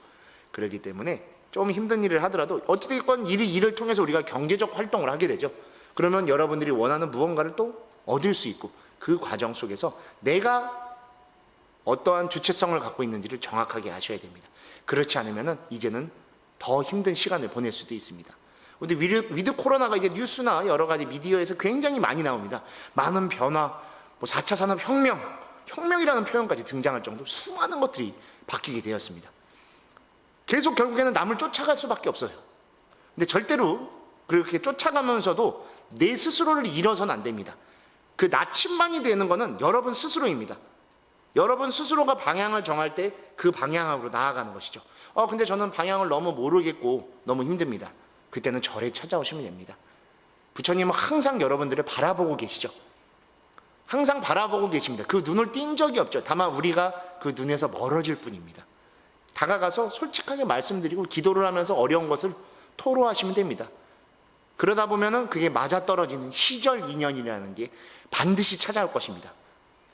그렇기 때문에 좀 힘든 일을 하더라도 어찌됐건 일을 통해서 우리가 경제적 활동을 하게 되죠. 그러면 여러분들이 원하는 무언가를 또 얻을 수 있고, 그 과정 속에서 내가 어떠한 주체성을 갖고 있는지를 정확하게 아셔야 됩니다. 그렇지 않으면 이제는 더 힘든 시간을 보낼 수도 있습니다. 근데 위드 코로나가 이제 뉴스나 여러 가지 미디어에서 굉장히 많이 나옵니다. 많은 변화, 4차 혁명이라는 표현까지 등장할 정도로 수많은 것들이 바뀌게 되었습니다. 계속 결국에는 남을 쫓아갈 수밖에 없어요. 근데 절대로 그렇게 쫓아가면서도 내 스스로를 잃어서는 안 됩니다. 그 나침반이 되는 것은 여러분 스스로입니다. 여러분 스스로가 방향을 정할 때 그 방향으로 나아가는 것이죠. 근데 저는 방향을 너무 모르겠고 너무 힘듭니다. 그때는 절에 찾아오시면 됩니다. 부처님은 항상 여러분들을 바라보고 계시죠. 항상 바라보고 계십니다. 그 눈을 띈 적이 없죠. 다만 우리가 그 눈에서 멀어질 뿐입니다. 다가가서 솔직하게 말씀드리고 기도를 하면서 어려운 것을 토로하시면 됩니다. 그러다 보면은 그게 맞아떨어지는 시절 인연이라는 게 반드시 찾아올 것입니다.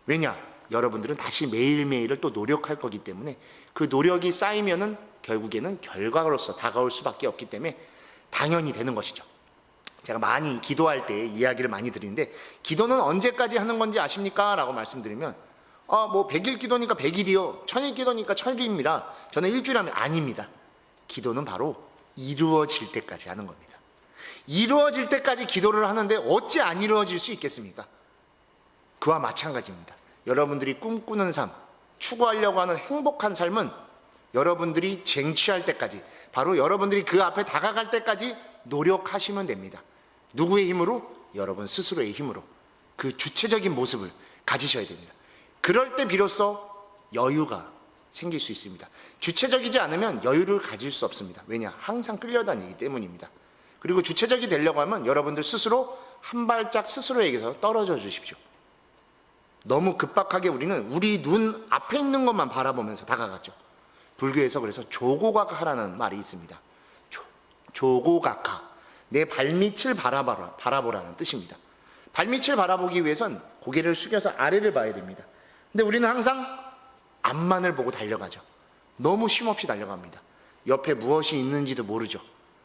왜냐? 여러분들은 다시 매일매일을 또 노력할 거기 때문에 그 노력이 쌓이면은 결국에는 결과로서 다가올 수밖에 없기 때문에 당연히 되는 것이죠. 제가 많이 기도할 때 이야기를 많이 드리는데, 기도는 언제까지 하는 건지 아십니까? 라고 말씀드리면 100일 기도니까 100일이요, 1000일 기도니까 1000일입니다. 저는 일주일 하면 아닙니다. 기도는 바로 이루어질 때까지 하는 겁니다. 이루어질 때까지 기도를 하는데 어찌 안 이루어질 수 있겠습니까? 그와 마찬가지입니다. 여러분들이 꿈꾸는 삶, 추구하려고 하는 행복한 삶은 여러분들이 쟁취할 때까지, 바로 여러분들이 그 앞에 다가갈 때까지 노력하시면 됩니다. 누구의 힘으로? 여러분 스스로의 힘으로 그 주체적인 모습을 가지셔야 됩니다. 그럴 때 비로소 여유가 생길 수 있습니다. 주체적이지 않으면 여유를 가질 수 없습니다. 왜냐? 항상 끌려다니기 때문입니다. 그리고 주체적이 되려고 하면 여러분들 스스로 한 발짝 스스로에게서 떨어져 주십시오. 너무 급박하게 우리는 우리 눈 앞에 있는 것만 바라보면서 다가갔죠. 불교에서 그래서 조고각하라는 말이 있습니다. 조고각하, 내 발밑을 바라보라는 뜻입니다. 발밑을 바라보기 위해선 고개를 숙여서 아래를 봐야 됩니다. 근데 우리는 항상 앞만을 보고 달려가죠. 너무 쉼없이 달려갑니다. 옆에 무엇이 있는지도 모르죠.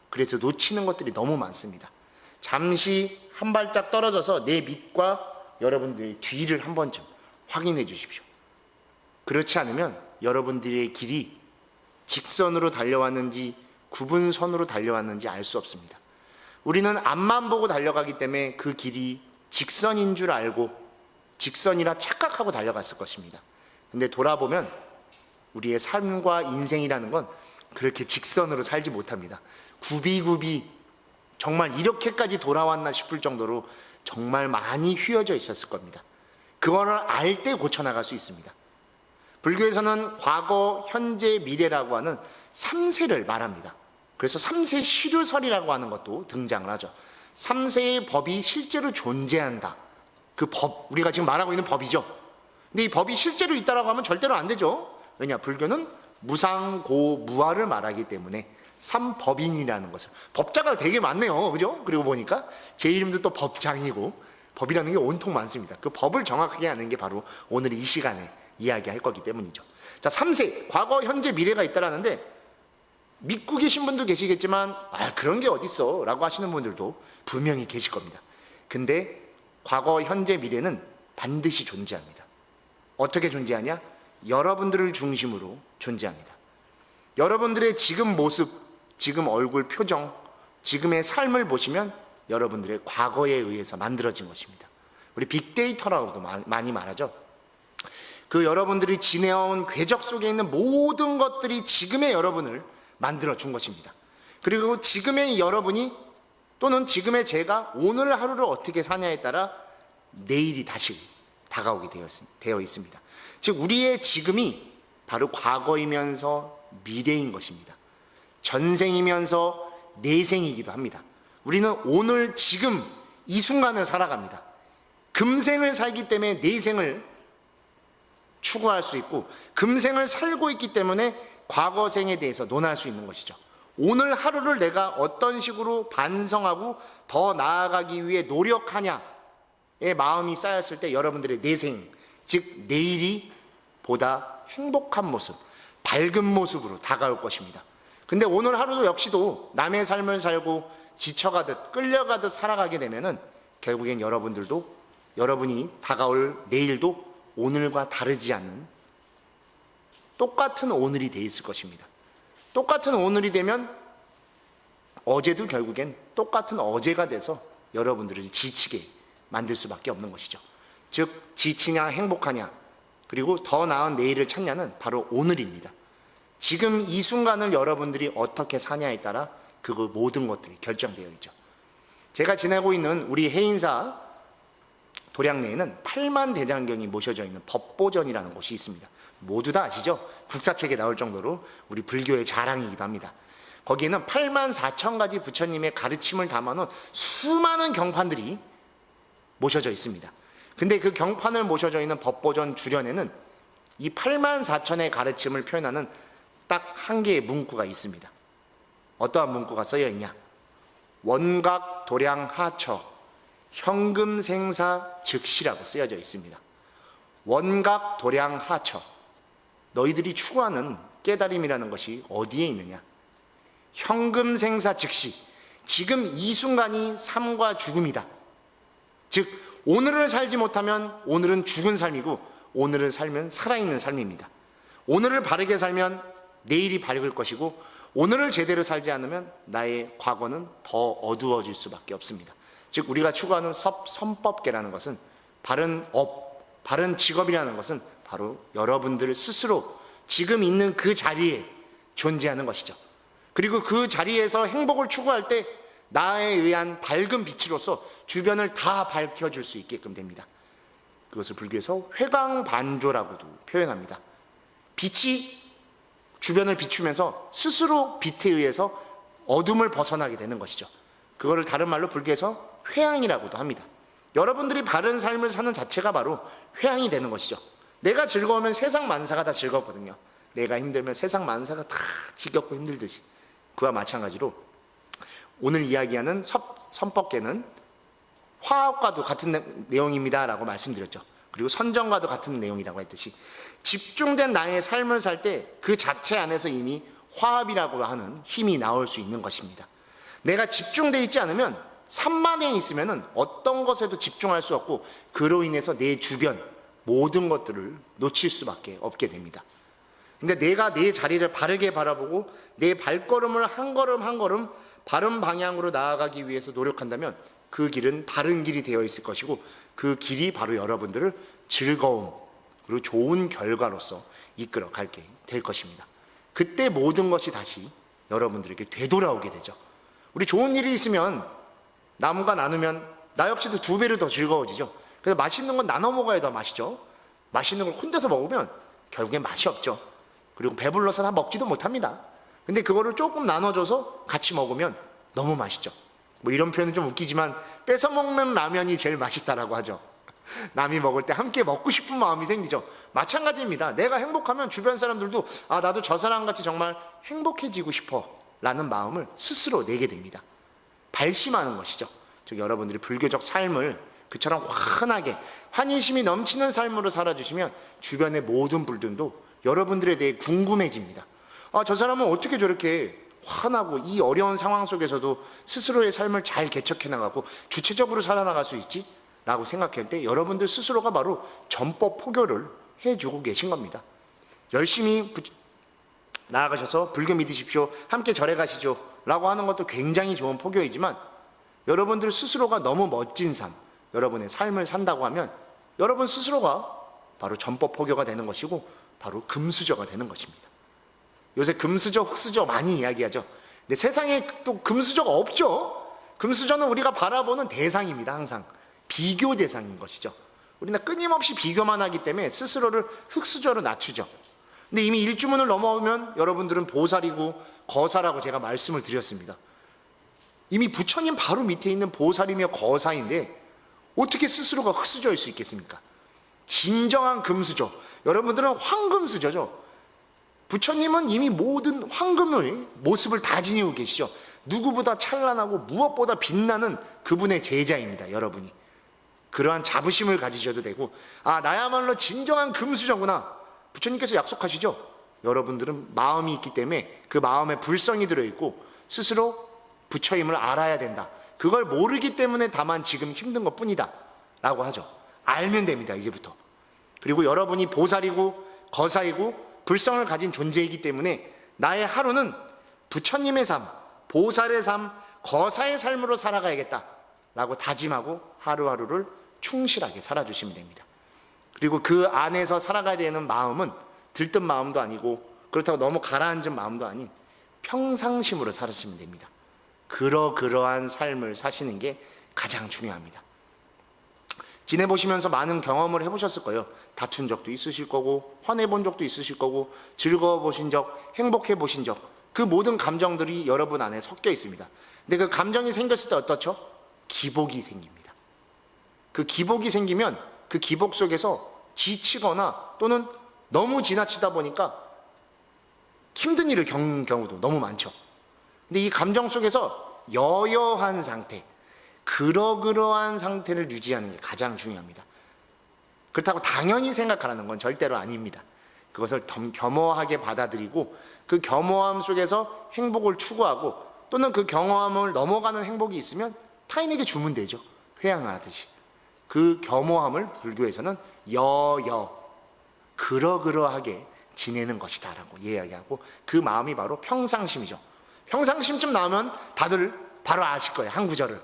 그래서 놓치는 것들이 너무 많습니다. 잠시 한 발짝 떨어져서 내 밑과 여러분들의 뒤를 한 번쯤 확인해 주십시오. 그렇지 않으면 여러분들의 길이 직선으로 달려왔는지 구분선으로 달려왔는지 알 수 없습니다. 우리는 앞만 보고 달려가기 때문에 그 길이 직선인 줄 알고 직선이라 착각하고 달려갔을 것입니다. 근데 돌아보면 우리의 삶과 인생이라는 건 그렇게 직선으로 살지 못합니다. 굽이굽이 정말 이렇게까지 돌아왔나 싶을 정도로 정말 많이 휘어져 있었을 겁니다. 그거를 알 때 고쳐나갈 수 있습니다. 불교에서는 과거, 현재, 미래라고 하는 3세를 말합니다. 그래서 3세 시류설이라고 하는 것도 등장을 하죠. 3세의 법이 실제로 존재한다. 그 법, 우리가 지금 말하고 있는 법이죠. 근데 이 법이 실제로 있다라고 하면 절대로 안 되죠. 왜냐? 불교는 무상고무아를 말하기 때문에 삼법인이라는 것을, 법자가 되게 많네요. 그죠? 그리고 보니까 제 이름도 또 법장이고, 법이라는 게 온통 많습니다. 그 법을 정확하게 아는 게 바로 오늘 이 시간에 이야기할 거기 때문이죠. 자, 3세, 과거, 현재, 미래가 있다라는데, 믿고 계신 분도 계시겠지만 그런 게 어딨어 라고 하시는 분들도 분명히 계실 겁니다. 근데 과거, 현재, 미래는 반드시 존재합니다. 어떻게 존재하냐? 여러분들을 중심으로 존재합니다. 여러분들의 지금 모습, 지금 얼굴 표정, 지금의 삶을 보시면 여러분들의 과거에 의해서 만들어진 것입니다. 우리 빅데이터라고도 많이 말하죠. 그 여러분들이 지내온 궤적 속에 있는 모든 것들이 지금의 여러분을 만들어준 것입니다. 그리고 지금의 여러분이 또는 지금의 제가 오늘 하루를 어떻게 사냐에 따라 내일이 다시 다가오게 되어 있습니다. 즉 우리의 지금이 바로 과거이면서 미래인 것입니다. 전생이면서 내생이기도 합니다. 우리는 오늘 지금 이 순간을 살아갑니다. 금생을 살기 때문에 내생을 추구할 수 있고, 금생을 살고 있기 때문에 과거생에 대해서 논할 수 있는 것이죠. 오늘 하루를 내가 어떤 식으로 반성하고 더 나아가기 위해 노력하냐의 마음이 쌓였을 때 여러분들의 내생, 즉 내일이 보다 행복한 모습, 밝은 모습으로 다가올 것입니다. 근데 오늘 하루도 역시도 남의 삶을 살고 지쳐가듯 끌려가듯 살아가게 되면은 결국엔 여러분들도 여러분이 다가올 내일도 오늘과 다르지 않는 똑같은 오늘이 돼 있을 것입니다. 똑같은 오늘이 되면 어제도 결국엔 똑같은 어제가 돼서 여러분들을 지치게 만들 수밖에 없는 것이죠. 즉 지치냐 행복하냐 그리고 더 나은 내일을 찾냐는 바로 오늘입니다. 지금 이 순간을 여러분들이 어떻게 사냐에 따라 그 모든 것들이 결정되어 있죠. 제가 지내고 있는 우리 해인사 도량 내에는 8만 대장경이 모셔져 있는 법보전이라는 곳이 있습니다. 모두 다 아시죠? 국사책에 나올 정도로 우리 불교의 자랑이기도 합니다. 거기에는 8만 4천 가지 부처님의 가르침을 담아놓은 수많은 경판들이 모셔져 있습니다. 근데 그 경판을 모셔져 있는 법보전 주련에는 이 8만 4천의 가르침을 표현하는 딱 한 개의 문구가 있습니다. 어떠한 문구가 쓰여 있냐? 원각 도량 하처 현금 생사 즉시라고 쓰여져 있습니다. 원각 도량 하처, 너희들이 추구하는 깨달음이라는 것이 어디에 있느냐? 현금 생사 즉시, 지금 이 순간이 삶과 죽음이다. 즉 오늘을 살지 못하면 오늘은 죽은 삶이고, 오늘을 살면 살아있는 삶입니다. 오늘을 바르게 살면 내일이 밝을 것이고, 오늘을 제대로 살지 않으면 나의 과거는 더 어두워질 수밖에 없습니다. 즉 우리가 추구하는 선법계라는 것은, 바른 업, 바른 직업이라는 것은 바로 여러분들 스스로 지금 있는 그 자리에 존재하는 것이죠. 그리고 그 자리에서 행복을 추구할 때 나에 의한 밝은 빛으로서 주변을 다 밝혀줄 수 있게끔 됩니다. 그것을 불교에서 회광반조라고도 표현합니다. 빛이 주변을 비추면서 스스로 빛에 의해서 어둠을 벗어나게 되는 것이죠. 그거를 다른 말로 불교에서 회향이라고도 합니다. 여러분들이 바른 삶을 사는 자체가 바로 회향이 되는 것이죠. 내가 즐거우면 세상 만사가 다 즐겁거든요. 내가 힘들면 세상 만사가 다 지겹고 힘들듯이, 그와 마찬가지로 오늘 이야기하는 선법계는 화합과도 같은 내용입니다 라고 말씀드렸죠. 그리고 선정과도 같은 내용이라고 했듯이 집중된 나의 삶을 살 때 그 자체 안에서 이미 화합이라고 하는 힘이 나올 수 있는 것입니다. 내가 집중되어 있지 않으면 산만해 있으면 어떤 것에도 집중할 수 없고, 그로 인해서 내 주변 모든 것들을 놓칠 수밖에 없게 됩니다. 근데 내가 내 자리를 바르게 바라보고 내 발걸음을 한 걸음 한 걸음 바른 방향으로 나아가기 위해서 노력한다면 그 길은 바른 길이 되어 있을 것이고, 그 길이 바로 여러분들을 즐거움 그리고 좋은 결과로서 이끌어 가게 될 것입니다. 그때 모든 것이 다시 여러분들에게 되돌아오게 되죠. 우리 좋은 일이 있으면 남과 나누면 나 역시도 2배로 더 즐거워지죠. 그래서 맛있는 건 나눠 먹어야 더 맛있죠. 맛있는 걸 혼자서 먹으면 결국엔 맛이 없죠. 그리고 배불러서 다 먹지도 못합니다. 근데 그거를 조금 나눠줘서 같이 먹으면 너무 맛있죠. 뭐 이런 표현은 좀 웃기지만 뺏어 먹는 라면이 제일 맛있다라고 하죠. 남이 먹을 때 함께 먹고 싶은 마음이 생기죠. 마찬가지입니다. 내가 행복하면 주변 사람들도 아, 나도 저 사람같이 정말 행복해지고 싶어 라는 마음을 스스로 내게 됩니다. 발심하는 것이죠. 즉 여러분들이 불교적 삶을 그처럼 환하게 환희심이 넘치는 삶으로 살아주시면 주변의 모든 분들도 여러분들에 대해 궁금해집니다. 아, 저 사람은 어떻게 저렇게 환하고 이 어려운 상황 속에서도 스스로의 삶을 잘 개척해 나가고 주체적으로 살아나갈 수 있지? 라고 생각할 때 여러분들 스스로가 바로 전법 포교를 해주고 계신 겁니다. 열심히 나아가셔서 불교 믿으십시오, 함께 절에 가시죠 라고 하는 것도 굉장히 좋은 포교이지만 여러분들 스스로가 너무 멋진 삶, 여러분의 삶을 산다고 하면 여러분 스스로가 바로 전법 포교가 되는 것이고 바로 금수저가 되는 것입니다. 요새 금수저, 흑수저 많이 이야기하죠. 근데 세상에 또 금수저가 없죠. 금수저는 우리가 바라보는 대상입니다. 항상 비교 대상인 것이죠. 우리는 끊임없이 비교만 하기 때문에 스스로를 흑수저로 낮추죠. 근데 이미 일주문을 넘어오면 여러분들은 보살이고 거사라고 제가 말씀을 드렸습니다. 이미 부처님 바로 밑에 있는 보살이며 거사인데 어떻게 스스로가 흑수저일 수 있겠습니까? 진정한 금수저, 여러분들은 황금수저죠. 부처님은 이미 모든 황금의 모습을 다 지니고 계시죠. 누구보다 찬란하고 무엇보다 빛나는 그분의 제자입니다. 여러분이 그러한 자부심을 가지셔도 되고, 아, 나야말로 진정한 금수저구나. 부처님께서 약속하시죠. 여러분들은 마음이 있기 때문에 그 마음에 불성이 들어있고 스스로 부처임을 알아야 된다. 그걸 모르기 때문에 다만 지금 힘든 것 뿐이다 라고 하죠. 알면 됩니다. 이제부터. 그리고 여러분이 보살이고 거사이고 불성을 가진 존재이기 때문에 나의 하루는 부처님의 삶, 보살의 삶, 거사의 삶으로 살아가야겠다 라고 다짐하고 하루하루를 충실하게 살아주시면 됩니다. 그리고 그 안에서 살아가야 되는 마음은 들뜬 마음도 아니고 그렇다고 너무 가라앉은 마음도 아닌 평상심으로 살았으면 됩니다. 그러한 삶을 사시는 게 가장 중요합니다. 지내보시면서 많은 경험을 해보셨을 거예요. 다툰 적도 있으실 거고 화내본 적도 있으실 거고 즐거워보신 적, 행복해보신 적, 그 모든 감정들이 여러분 안에 섞여 있습니다. 근데 그 감정이 생겼을 때 어떻죠? 기복이 생깁니다. 그 기복이 생기면 그 기복 속에서 지치거나 또는 너무 지나치다 보니까 힘든 일을 겪는 경우도 너무 많죠. 근데 이 감정 속에서 여여한 상태, 그러한 상태를 유지하는 게 가장 중요합니다. 그렇다고 당연히 생각하라는 건 절대로 아닙니다. 그것을 겸허하게 받아들이고 그 겸허함 속에서 행복을 추구하고 또는 그 겸허함을 넘어가는 행복이 있으면 타인에게 주면 되죠. 회양하듯이. 그 겸허함을 불교에서는 그러하게 지내는 것이다 라고 이야기하고 그 마음이 바로 평상심이죠. 평상심쯤 나오면 다들 바로 아실 거예요. 한 구절을.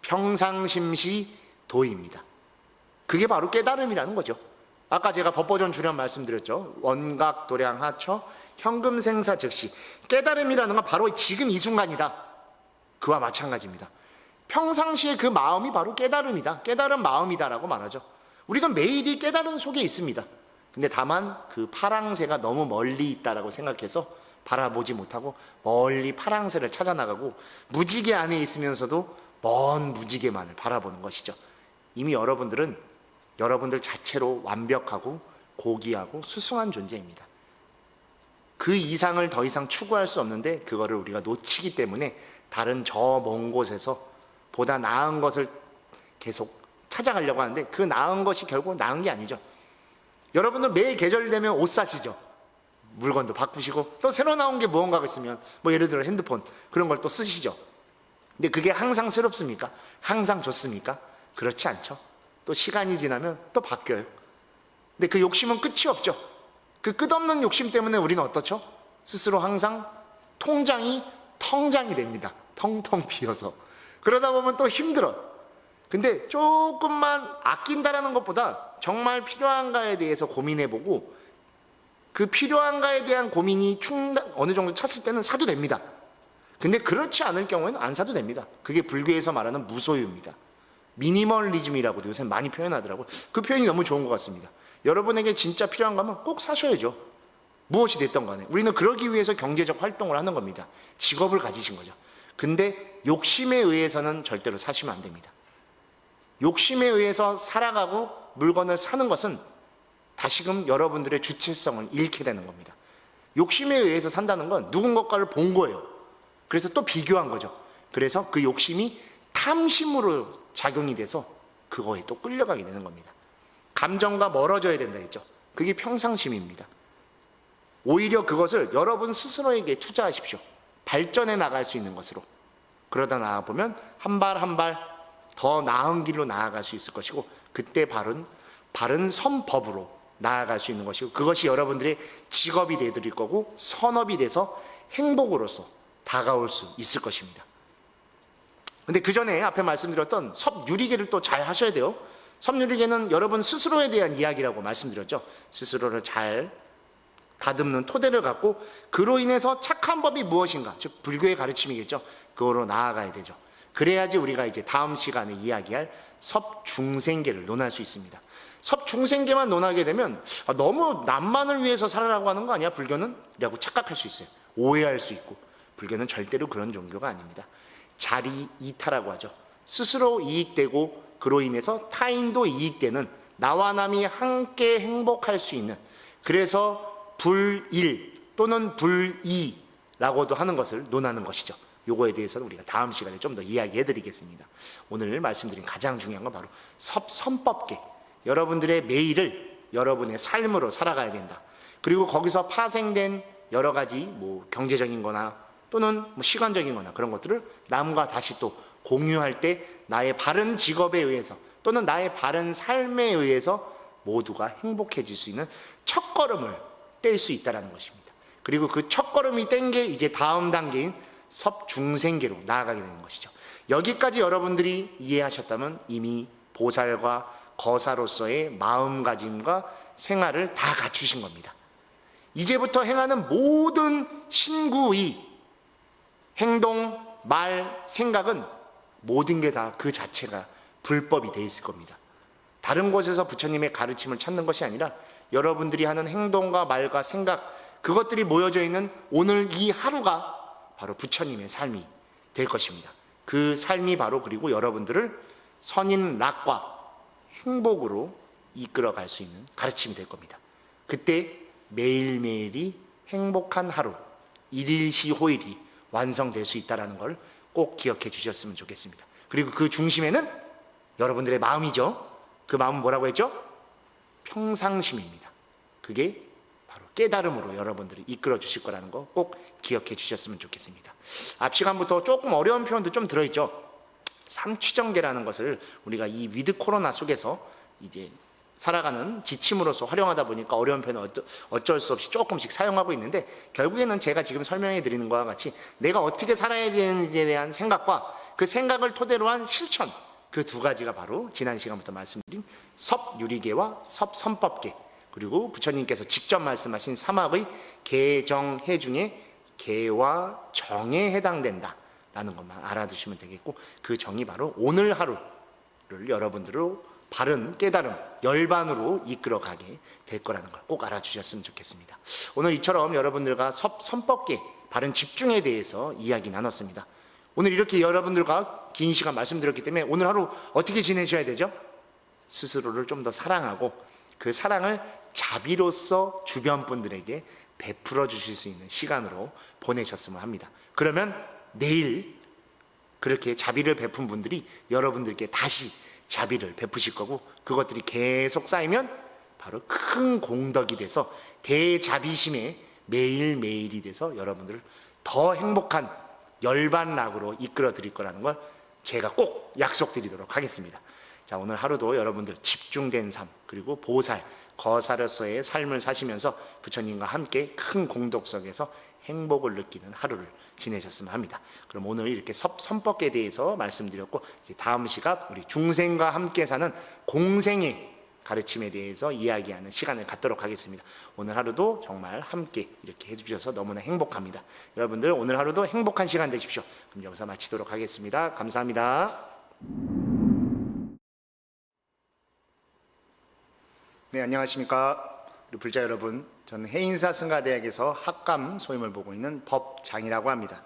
평상심시 도입니다. 그게 바로 깨달음이라는 거죠. 아까 제가 법보존 주련 말씀드렸죠. 원각 도량 하처 현금생사 즉시. 깨달음이라는 건 바로 지금 이 순간이다. 그와 마찬가지입니다. 평상시에 그 마음이 바로 깨달음이다. 깨달은 마음이다라고 말하죠. 우리는 매일이 깨달은 속에 있습니다. 근데 다만 그 파랑새가 너무 멀리 있다라고 생각해서 바라보지 못하고 멀리 파랑새를 찾아나가고 무지개 안에 있으면서도 먼 무지개만을 바라보는 것이죠. 이미 여러분들은 여러분들 자체로 완벽하고 고귀하고 수승한 존재입니다. 그 이상을 더 이상 추구할 수 없는데 그거를 우리가 놓치기 때문에 다른 저 먼 곳에서 보다 나은 것을 계속 찾아가려고 하는데 그 나은 것이 결국 나은 게 아니죠. 여러분들 매 계절 되면 옷 사시죠. 물건도 바꾸시고 또 새로 나온 게 무언가가 있으면 뭐 예를 들어 핸드폰 그런 걸 또 쓰시죠. 근데 그게 항상 새롭습니까? 항상 좋습니까? 그렇지 않죠. 또 시간이 지나면 또 바뀌어요. 근데 그 욕심은 끝이 없죠. 그 끝없는 욕심 때문에 우리는 어떻죠? 스스로 항상 통장이 텅장이 됩니다. 텅텅 비어서. 그러다 보면 또 힘들어. 근데 조금만 아낀다라는 것보다 정말 필요한가에 대해서 고민해보고 그 필요한가에 대한 고민이 어느 정도 찼을 때는 사도 됩니다. 근데 그렇지 않을 경우에는 안 사도 됩니다. 그게 불교에서 말하는 무소유입니다. 미니멀리즘이라고도 요새 많이 표현하더라고요. 그 표현이 너무 좋은 것 같습니다. 여러분에게 진짜 필요한 거면 꼭 사셔야죠. 무엇이 됐던 간에. 우리는 그러기 위해서 경제적 활동을 하는 겁니다. 직업을 가지신 거죠. 근데 욕심에 의해서는 절대로 사시면 안 됩니다. 욕심에 의해서 살아가고 물건을 사는 것은 다시금 여러분들의 주체성을 잃게 되는 겁니다. 욕심에 의해서 산다는 건 누군가를 본 거예요. 그래서 또 비교한 거죠. 그래서 그 욕심이 탐심으로 작용이 돼서 그거에 또 끌려가게 되는 겁니다. 감정과 멀어져야 된다 했죠. 그게 평상심입니다. 오히려 그것을 여러분 스스로에게 투자하십시오. 발전해 나갈 수 있는 것으로. 그러다 나아보면 한 발 한 발 더 나은 길로 나아갈 수 있을 것이고, 그때 바른 선법으로 나아갈 수 있는 것이고, 그것이 여러분들의 직업이 되어드릴 거고 선업이 돼서 행복으로서 다가올 수 있을 것입니다. 근데 그 전에 앞에 말씀드렸던 섭유리계를 또 잘 하셔야 돼요. 섭유리계는 여러분 스스로에 대한 이야기라고 말씀드렸죠. 스스로를 잘 다듬는 토대를 갖고 그로 인해서 착한 법이 무엇인가, 즉 불교의 가르침이겠죠. 그거로 나아가야 되죠. 그래야지 우리가 이제 다음 시간에 이야기할 섭중생계를 논할 수 있습니다. 섭중생계만 논하게 되면 너무 남만을 위해서 살아라고 하는 거 아니야 불교는? 라고 착각할 수 있어요. 오해할 수 있고. 불교는 절대로 그런 종교가 아닙니다. 자리이타라고 하죠. 스스로 이익되고 그로 인해서 타인도 이익되는, 나와 남이 함께 행복할 수 있는, 그래서 불일 또는 불이라고도 하는 것을 논하는 것이죠. 요거에 대해서는 우리가 다음 시간에 좀 더 이야기해 드리겠습니다. 오늘 말씀드린 가장 중요한 건 바로 섭선법계. 여러분들의 매일을 여러분의 삶으로 살아가야 된다. 그리고 거기서 파생된 여러 가지 경제적인 거나 또는 시간적인 거나 그런 것들을 남과 다시 또 공유할 때 나의 바른 직업에 의해서 또는 나의 바른 삶에 의해서 모두가 행복해질 수 있는 첫걸음을 뗄 수 있다는 것입니다. 그리고 그 첫걸음이 뗀 게 이제 다음 단계인 섭중생계로 나아가게 되는 것이죠. 여기까지 여러분들이 이해하셨다면 이미 보살과 거사로서의 마음가짐과 생활을 다 갖추신 겁니다. 이제부터 행하는 모든 신구의 행동, 말, 생각은 모든 게 다 그 자체가 불법이 돼 있을 겁니다. 다른 곳에서 부처님의 가르침을 찾는 것이 아니라 여러분들이 하는 행동과 말과 생각, 그것들이 모여져 있는 오늘 이 하루가 바로 부처님의 삶이 될 것입니다. 그 삶이 바로 그리고 여러분들을 선인락과 행복으로 이끌어갈 수 있는 가르침이 될 겁니다. 그때 매일매일이 행복한 하루, 일일시호일이 완성될 수 있다는 걸 꼭 기억해 주셨으면 좋겠습니다. 그리고 그 중심에는 여러분들의 마음이죠. 그 마음은 뭐라고 했죠? 평상심입니다. 그게 바로 깨달음으로 여러분들이 이끌어 주실 거라는 거 꼭 기억해 주셨으면 좋겠습니다. 앞 시간부터 조금 어려운 표현도 좀 들어있죠. 삼취정계라는 것을 우리가 이 위드 코로나 속에서 이제 살아가는 지침으로서 활용하다 보니까 어려운 표현은 어쩔 수 없이 조금씩 사용하고 있는데, 결국에는 제가 지금 설명해 드리는 것과 같이 내가 어떻게 살아야 되는지에 대한 생각과 그 생각을 토대로 한 실천, 그 두 가지가 바로 지난 시간부터 말씀드린 섭유리계와 섭선법계, 그리고 부처님께서 직접 말씀하신 사막의 계정해 중에 계와 정에 해당된다 라는 것만 알아두시면 되겠고, 그 정이 바로 오늘 하루를 여러분들로 바른 깨달음, 열반으로 이끌어가게 될 거라는 걸 꼭 알아주셨으면 좋겠습니다. 오늘 이처럼 여러분들과 선법계, 바른 집중에 대해서 이야기 나눴습니다. 오늘 이렇게 여러분들과 긴 시간 말씀드렸기 때문에 오늘 하루 어떻게 지내셔야 되죠? 스스로를 좀 더 사랑하고 그 사랑을 자비로서 주변 분들에게 베풀어 주실 수 있는 시간으로 보내셨으면 합니다. 그러면 내일 그렇게 자비를 베푼 분들이 여러분들께 다시 자비를 베푸실 거고, 그것들이 계속 쌓이면 바로 큰 공덕이 돼서 대자비심의 매일매일이 돼서 여러분들을 더 행복한 열반락으로 이끌어 드릴 거라는 걸 제가 꼭 약속드리도록 하겠습니다. 자, 오늘 하루도 여러분들 집중된 삶, 그리고 보살, 거사로서의 삶을 사시면서 부처님과 함께 큰 공덕 속에서 행복을 느끼는 하루를 지내셨으면 합니다. 그럼 오늘 이렇게 선법에 대해서 말씀드렸고, 이제 다음 시간 우리 중생과 함께 사는 공생의 가르침에 대해서 이야기하는 시간을 갖도록 하겠습니다. 오늘 하루도 정말 함께 이렇게 해주셔서 너무나 행복합니다. 여러분들 오늘 하루도 행복한 시간 되십시오. 그럼 여기서 마치도록 하겠습니다. 감사합니다. 네, 안녕하십니까. 우리 불자 여러분, 저는 해인사 승가대학에서 학감 소임을 보고 있는 법장이라고 합니다.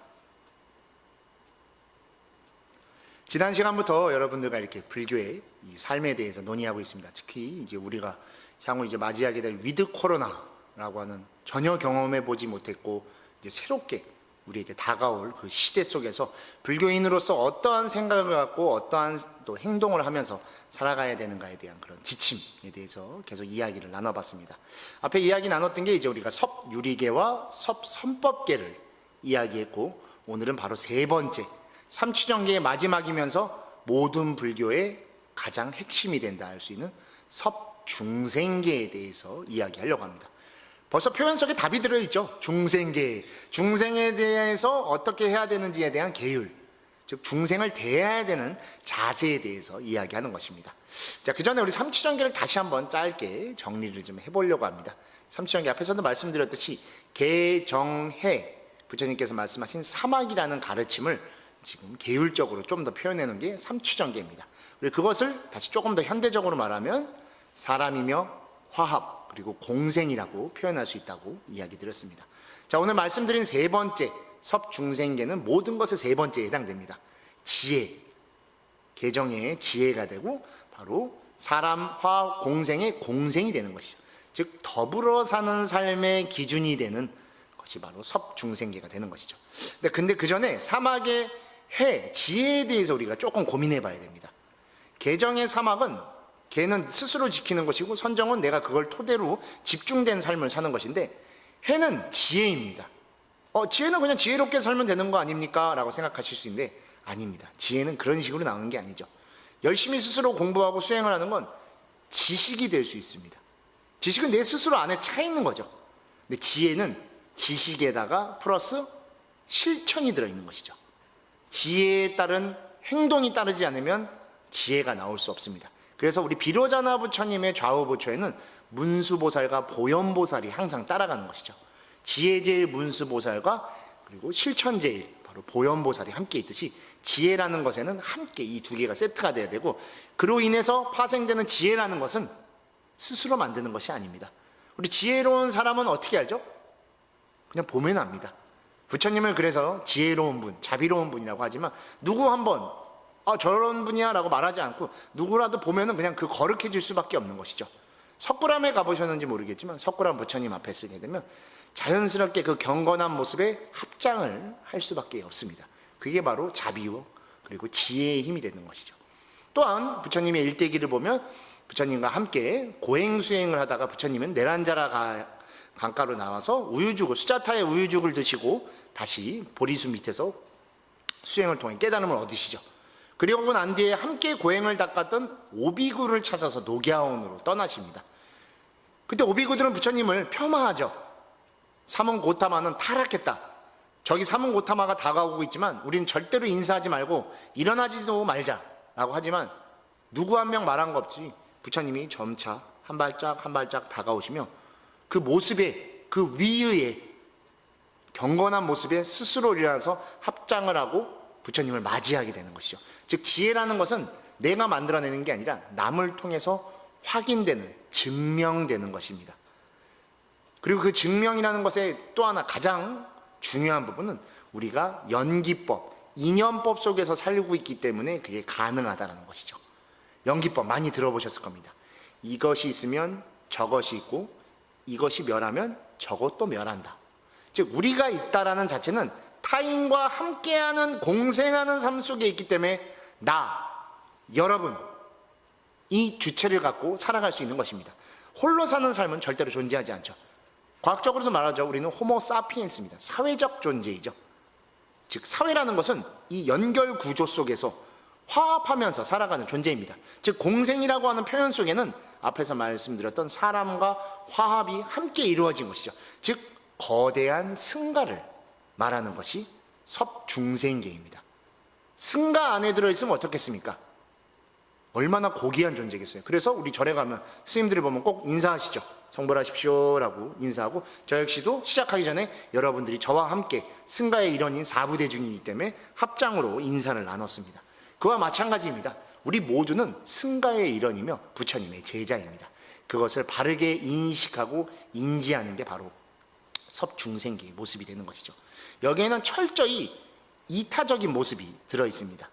지난 시간부터 여러분들과 이렇게 불교의 이 삶에 대해서 논의하고 있습니다. 특히 이제 우리가 향후 이제 맞이하게 될 위드 코로나라고 하는 전혀 경험해 보지 못했고 이제 새롭게 우리에게 다가올 그 시대 속에서 불교인으로서 어떠한 생각을 갖고 어떠한 또 행동을 하면서 살아가야 되는가에 대한 그런 지침에 대해서 계속 이야기를 나눠봤습니다. 앞에 이야기 나눴던 게 이제 우리가 섭유리계와 섭선법계를 이야기했고, 오늘은 바로 세 번째 삼취정계의 마지막이면서 모든 불교의 가장 핵심이 된다 할 수 있는 섭중생계에 대해서 이야기하려고 합니다. 벌써 표현 속에 답이 들어있죠. 중생계, 중생에 대해서 어떻게 해야 되는지에 대한 계율, 즉 중생을 대해야 되는 자세에 대해서 이야기하는 것입니다. 자, 그 전에 우리 삼취정계를 다시 한번 짧게 정리를 좀 해보려고 합니다. 삼취정계 앞에서도 말씀드렸듯이 개정해, 부처님께서 말씀하신 사막이라는 가르침을 지금 계율적으로 좀 더 표현해놓은 게 삼취정계입니다. 그리고 그것을 다시 조금 더 현대적으로 말하면 사람이며 화합 그리고 공생이라고 표현할 수 있다고 이야기 드렸습니다. 자, 오늘 말씀드린 세 번째 섭중생계는 모든 것의 세 번째에 해당됩니다. 지혜, 개정의 지혜가 되고 바로 사람, 화합, 공생의 공생이 되는 것이죠. 즉 더불어 사는 삶의 기준이 되는 것이 바로 섭중생계가 되는 것이죠. 근데 그 전에 사막의 해, 지혜에 대해서 우리가 조금 고민해 봐야 됩니다. 개정의 사막은 개는 스스로 지키는 것이고 선정은 내가 그걸 토대로 집중된 삶을 사는 것인데, 해는 지혜입니다. 지혜는 그냥 지혜롭게 살면 되는 거 아닙니까? 라고 생각하실 수 있는데 아닙니다. 지혜는 그런 식으로 나오는 게 아니죠. 열심히 스스로 공부하고 수행을 하는 건 지식이 될 수 있습니다. 지식은 내 스스로 안에 차 있는 거죠. 근데 지혜는 지식에다가 플러스 실천이 들어있는 것이죠. 지혜에 따른 행동이 따르지 않으면 지혜가 나올 수 없습니다. 그래서 우리 비로자나 부처님의 좌우보초에는 문수보살과 보현보살이 항상 따라가는 것이죠. 지혜제일 문수보살과 그리고 실천제일 바로 보현보살이 함께 있듯이 지혜라는 것에는 함께 이 두 개가 세트가 돼야 되고, 그로 인해서 파생되는 지혜라는 것은 스스로 만드는 것이 아닙니다. 우리 지혜로운 사람은 어떻게 알죠? 그냥 보면 압니다. 부처님을 그래서 지혜로운 분, 자비로운 분이라고 하지만 누구 한번 저런 분이야 라고 말하지 않고 누구라도 보면은 그냥 그 거룩해질 수밖에 없는 것이죠. 석굴암에 가보셨는지 모르겠지만 석굴암 부처님 앞에 서게 되면 자연스럽게 그 경건한 모습에 합장을 할 수밖에 없습니다. 그게 바로 자비요 그리고 지혜의 힘이 되는 것이죠. 또한 부처님의 일대기를 보면 부처님과 함께 고행수행을 하다가 부처님은 네란자라 강가로 나와서 우유죽을, 수자타의 우유죽을 드시고 다시 보리수 밑에서 수행을 통해 깨달음을 얻으시죠. 그리고 난 뒤에 함께 고행을 닦았던 오비구를 찾아서 녹야원으로 떠나십니다. 그때 오비구들은 부처님을 폄하하죠. 사문고타마는 타락했다. 저기 사문고타마가 다가오고 있지만 우리는 절대로 인사하지 말고 일어나지도 말자라고 하지만 누구 한 명 말한 거 없지. 부처님이 점차 한 발짝 한 발짝 다가오시며 그 모습에, 그 위의 경건한 모습에 스스로 일어나서 합장을 하고 부처님을 맞이하게 되는 것이죠. 즉 지혜라는 것은 내가 만들어내는 게 아니라 남을 통해서 확인되는, 증명되는 것입니다. 그리고 그 증명이라는 것의 또 하나 가장 중요한 부분은 우리가 연기법, 인연법 속에서 살고 있기 때문에 그게 가능하다는 것이죠. 연기법 많이 들어보셨을 겁니다. 이것이 있으면 저것이 있고 이것이 멸하면 저것도 멸한다. 즉 우리가 있다라는 자체는 타인과 함께하는 공생하는 삶 속에 있기 때문에 나, 여러분 이 주체를 갖고 살아갈 수 있는 것입니다. 홀로 사는 삶은 절대로 존재하지 않죠. 과학적으로도 말하죠. 우리는 호모 사피엔스입니다. 사회적 존재이죠. 즉 사회라는 것은 이 연결 구조 속에서 화합하면서 살아가는 존재입니다. 즉 공생이라고 하는 표현 속에는 앞에서 말씀드렸던 사람과 화합이 함께 이루어진 것이죠. 즉 거대한 승가를 말하는 것이 섭중생계입니다. 승가 안에 들어있으면 어떻겠습니까? 얼마나 고귀한 존재겠어요. 그래서 우리 절에 가면 스님들이 보면 꼭 인사하시죠. 성불하십시오 라고 인사하고, 저 역시도 시작하기 전에 여러분들이 저와 함께 승가의 일원인 사부대중이기 때문에 합장으로 인사를 나눴습니다. 그와 마찬가지입니다. 우리 모두는 승가의 일원이며 부처님의 제자입니다. 그것을 바르게 인식하고 인지하는 게 바로 섭중생계의 모습이 되는 것이죠. 여기에는 철저히 이타적인 모습이 들어있습니다.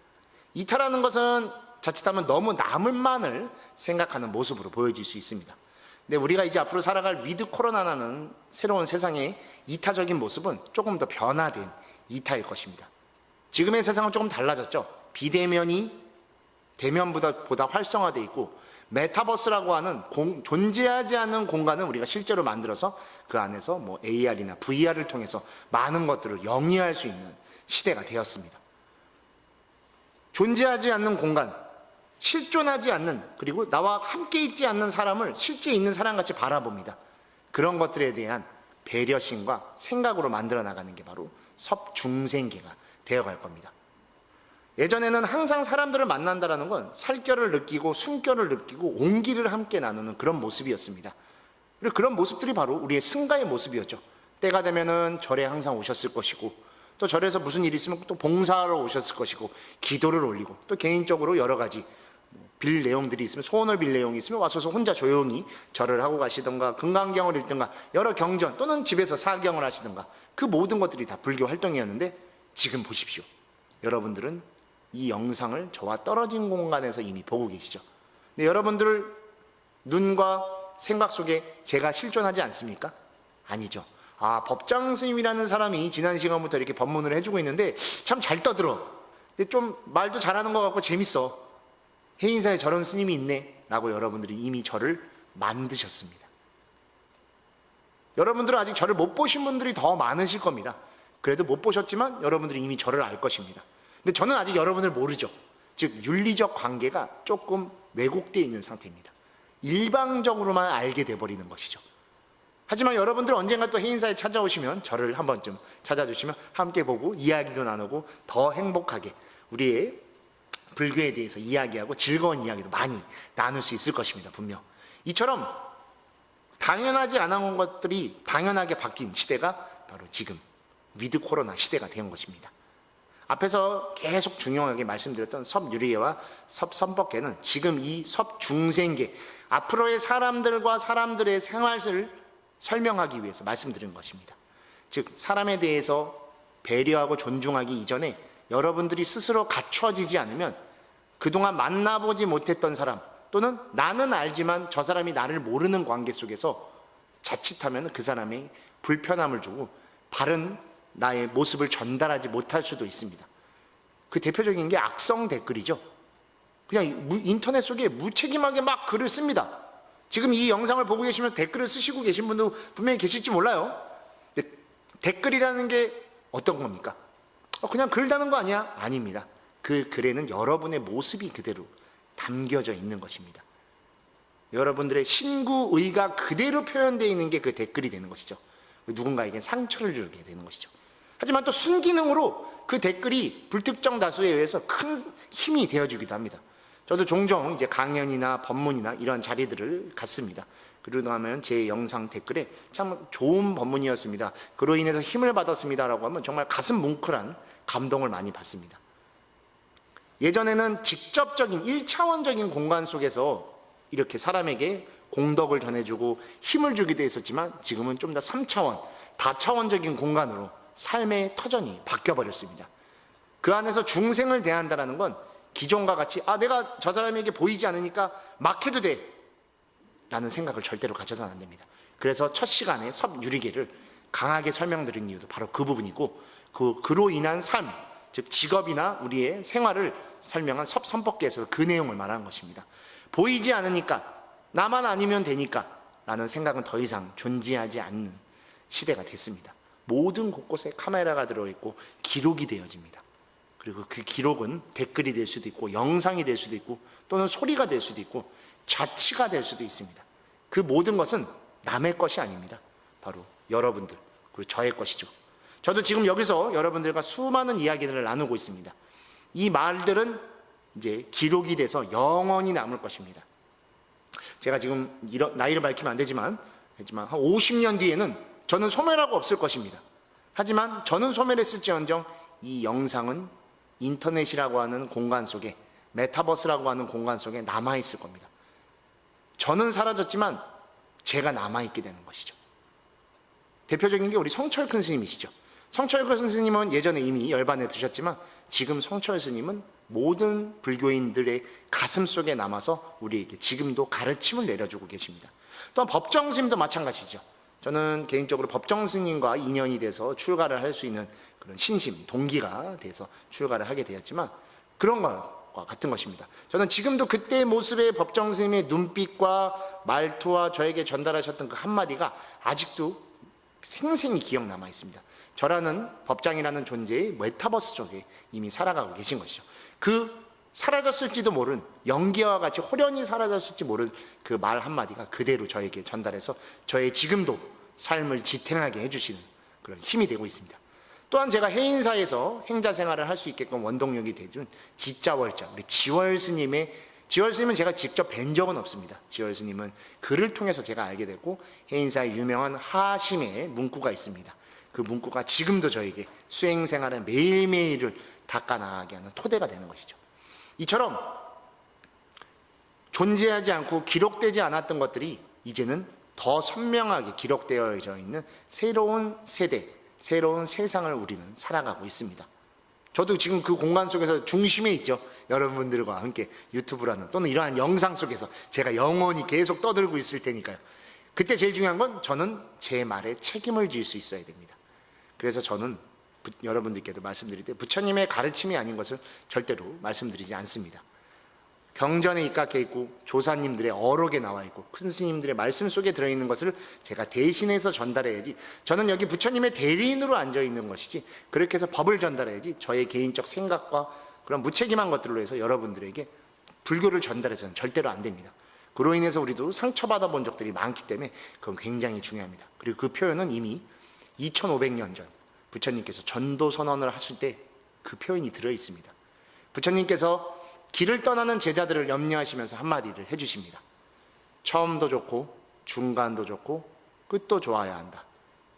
이탈하는 것은 자칫하면 너무 남을만을 생각하는 모습으로 보여질 수 있습니다. 근데 우리가 이제 앞으로 살아갈 위드 코로나라는 새로운 세상의 이타적인 모습은 조금 더 변화된 이타일 것입니다. 지금의 세상은 조금 달라졌죠. 비대면이 대면보다 활성화되어 있고, 메타버스라고 하는 존재하지 않는 공간을 우리가 실제로 만들어서 그 안에서 뭐 AR이나 VR을 통해서 많은 것들을 영위할 수 있는 시대가 되었습니다. 존재하지 않는 공간, 실존하지 않는, 그리고 나와 함께 있지 않는 사람을 실제 있는 사람같이 바라봅니다. 그런 것들에 대한 배려심과 생각으로 만들어 나가는 게 바로 섭중생계가 되어갈 겁니다. 예전에는 항상 사람들을 만난다는 건 살결을 느끼고 숨결을 느끼고 온기를 함께 나누는 그런 모습이었습니다. 그리고 그런 모습들이 바로 우리의 승가의 모습이었죠. 때가 되면은 절에 항상 오셨을 것이고, 또 절에서 무슨 일이 있으면 또 봉사하러 오셨을 것이고, 기도를 올리고, 또 개인적으로 여러 가지 빌 내용들이 있으면, 소원을 빌 내용이 있으면 와서 혼자 조용히 절을 하고 가시던가, 금강경을 읽든가, 여러 경전 또는 집에서 사경을 하시던가, 그 모든 것들이 다 불교 활동이었는데, 지금 보십시오. 여러분들은 이 영상을 저와 떨어진 공간에서 이미 보고 계시죠. 근데 여러분들 눈과 생각 속에 제가 실존하지 않습니까? 아니죠. 아, 법장 스님이라는 사람이 지난 시간부터 이렇게 법문을 해주고 있는데 참 잘 떠들어. 근데 좀 말도 잘하는 것 같고 재밌어. 해인사에 저런 스님이 있네 라고 여러분들이 이미 저를 만드셨습니다. 여러분들은 아직 저를 못 보신 분들이 더 많으실 겁니다. 그래도 못 보셨지만 여러분들이 이미 저를 알 것입니다. 근데 저는 아직 여러분을 모르죠. 즉 윤리적 관계가 조금 왜곡되어 있는 상태입니다. 일방적으로만 알게 돼버리는 것이죠. 하지만 여러분들 언젠가 또 해인사에 찾아오시면, 저를 한 번쯤 찾아주시면 함께 보고 이야기도 나누고 더 행복하게 우리의 불교에 대해서 이야기하고 즐거운 이야기도 많이 나눌 수 있을 것입니다. 분명. 이처럼 당연하지 않은 것들이 당연하게 바뀐 시대가 바로 지금 위드 코로나 시대가 된 것입니다. 앞에서 계속 중요하게 말씀드렸던 섭유리계와 섭선법계는 지금 이 섭중생계, 앞으로의 사람들과 사람들의 생활을 설명하기 위해서 말씀드린 것입니다. 즉 사람에 대해서 배려하고 존중하기 이전에 여러분들이 스스로 갖춰지지 않으면 그동안 만나보지 못했던 사람, 또는 나는 알지만 저 사람이 나를 모르는 관계 속에서 자칫하면 그 사람이 불편함을 주고 바른 나의 모습을 전달하지 못할 수도 있습니다. 그 대표적인 게 악성 댓글이죠. 그냥 인터넷 속에 무책임하게 막 글을 씁니다. 지금 이 영상을 보고 계시면서 댓글을 쓰시고 계신 분도 분명히 계실지 몰라요. 근데 댓글이라는 게 어떤 겁니까? 그냥 글 다는 거 아니야? 아닙니다. 그 글에는 여러분의 모습이 그대로 담겨져 있는 것입니다. 여러분들의 신구의가 그대로 표현되어 있는 게 그 댓글이 되는 것이죠. 누군가에게 상처를 주게 되는 것이죠. 하지만 또 순기능으로 그 댓글이 불특정 다수에 의해서 큰 힘이 되어주기도 합니다. 저도 종종 이제 강연이나 법문이나 이런 자리들을 갔습니다. 그러고 나면 제 영상 댓글에 참 좋은 법문이었습니다, 그로 인해서 힘을 받았습니다 라고 하면 정말 가슴 뭉클한 감동을 많이 받습니다. 예전에는 직접적인 1차원적인 공간 속에서 이렇게 사람에게 공덕을 전해주고 힘을 주기도 했었지만, 지금은 좀 더 3차원, 다차원적인 공간으로 삶의 터전이 바뀌어버렸습니다. 그 안에서 중생을 대한다는 건 기존과 같이 내가 저 사람에게 보이지 않으니까 막 해도 돼 라는 생각을 절대로 가져서는 안 됩니다. 그래서 첫 시간에 섭유리계를 강하게 설명드린 이유도 바로 그 부분이고, 그로 인한 삶, 즉 직업이나 우리의 생활을 설명한 섭선법계에서 그 내용을 말하는 것입니다. 보이지 않으니까, 나만 아니면 되니까 라는 생각은 더 이상 존재하지 않는 시대가 됐습니다. 모든 곳곳에 카메라가 들어있고 기록이 되어집니다. 그리고 그 기록은 댓글이 될 수도 있고 영상이 될 수도 있고 또는 소리가 될 수도 있고 자취가 될 수도 있습니다. 그 모든 것은 남의 것이 아닙니다. 바로 여러분들 그리고 저의 것이죠. 저도 지금 여기서 여러분들과 수많은 이야기들을 나누고 있습니다. 이 말들은 이제 기록이 돼서 영원히 남을 것입니다. 제가 지금 나이를 밝히면 안 되지만 한 50년 뒤에는 저는 소멸하고 없을 것입니다. 하지만 저는 소멸했을지언정 이 영상은 인터넷이라고 하는 공간 속에, 메타버스라고 하는 공간 속에 남아있을 겁니다. 저는 사라졌지만 제가 남아있게 되는 것이죠. 대표적인 게 우리 성철큰 스님이시죠. 성철큰 스님은 예전에 이미 열반에 드셨지만 지금 성철 스님은 모든 불교인들의 가슴 속에 남아서 우리에게 지금도 가르침을 내려주고 계십니다. 또한 법정 스님도 마찬가지죠. 저는 개인적으로 법정 스님과 인연이 돼서 출가를 할 수 있는 그런 신심, 동기가 돼서 출가를 하게 되었지만 그런 것과 같은 것입니다. 저는 지금도 그때의 모습의 법정 스님의 눈빛과 말투와 저에게 전달하셨던 그 한마디가 아직도 생생히 기억 남아 있습니다. 저라는 법장이라는 존재의 메타버스 속에 이미 살아가고 계신 것이죠. 그 사라졌을지도 모른, 연기와 같이 호련히 사라졌을지 모른 그 말 한마디가 그대로 저에게 전달해서 저의 지금도 삶을 지탱하게 해주시는 그런 힘이 되고 있습니다. 또한 제가 해인사에서 행자 생활을 할 수 있게끔 원동력이 되준 지자월자, 우리 지월 스님은 제가 직접 뵌 적은 없습니다. 지월 스님은 글을 통해서 제가 알게 됐고, 해인사의 유명한 하심의 문구가 있습니다. 그 문구가 지금도 저에게 수행 생활의 매일매일을 닦아나가게 하는 토대가 되는 것이죠. 이처럼 존재하지 않고 기록되지 않았던 것들이 이제는 더 선명하게 기록되어져 있는 새로운 세대, 새로운 세상을 우리는 살아가고 있습니다. 저도 지금 그 공간 속에서 중심에 있죠. 여러분들과 함께 유튜브라는 또는 이러한 영상 속에서 제가 영원히 계속 떠들고 있을 테니까요. 그때 제일 중요한 건 저는 제 말에 책임을 질 수 있어야 됩니다. 그래서 저는 여러분들께도 말씀드릴 때 부처님의 가르침이 아닌 것을 절대로 말씀드리지 않습니다. 경전에 입각해 있고 조사님들의 어록에 나와 있고 큰 스님들의 말씀 속에 들어있는 것을 제가 대신해서 전달해야지, 저는 여기 부처님의 대리인으로 앉아있는 것이지 그렇게 해서 법을 전달해야지 저의 개인적 생각과 그런 무책임한 것들로 해서 여러분들에게 불교를 전달해서는 절대로 안 됩니다. 그로 인해서 우리도 상처받아 본 적들이 많기 때문에 그건 굉장히 중요합니다. 그리고 그 표현은 이미 2500년 전 부처님께서 전도 선언을 하실 때 그 표현이 들어있습니다. 부처님께서 길을 떠나는 제자들을 염려하시면서 한마디를 해주십니다. 처음도 좋고 중간도 좋고 끝도 좋아야 한다.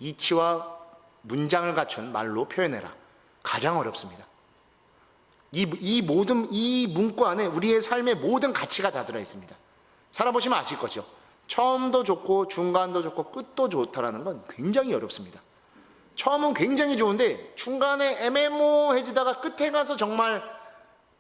이치와 문장을 갖춘 말로 표현해라. 가장 어렵습니다. 이 문구 안에 우리의 삶의 모든 가치가 다 들어있습니다. 살아보시면 아실 거죠. 처음도 좋고 중간도 좋고 끝도 좋다라는 건 굉장히 어렵습니다. 처음은 굉장히 좋은데 중간에 애매모호해지다가 끝에 가서 정말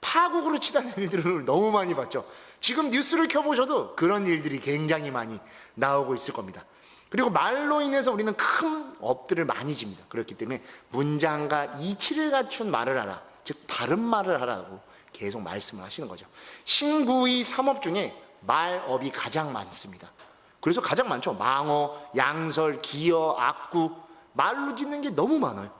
파국으로 치닫는 일들을 너무 많이 봤죠. 지금 뉴스를 켜보셔도 그런 일들이 굉장히 많이 나오고 있을 겁니다. 그리고 말로 인해서 우리는 큰 업들을 많이 집니다. 그렇기 때문에 문장과 이치를 갖춘 말을 하라, 즉 바른 말을 하라고 계속 말씀을 하시는 거죠. 신구의 삼업 중에 말업이 가장 많습니다. 그래서 가장 많죠. 망어, 양설, 기어, 악구, 말로 짓는 게 너무 많아요.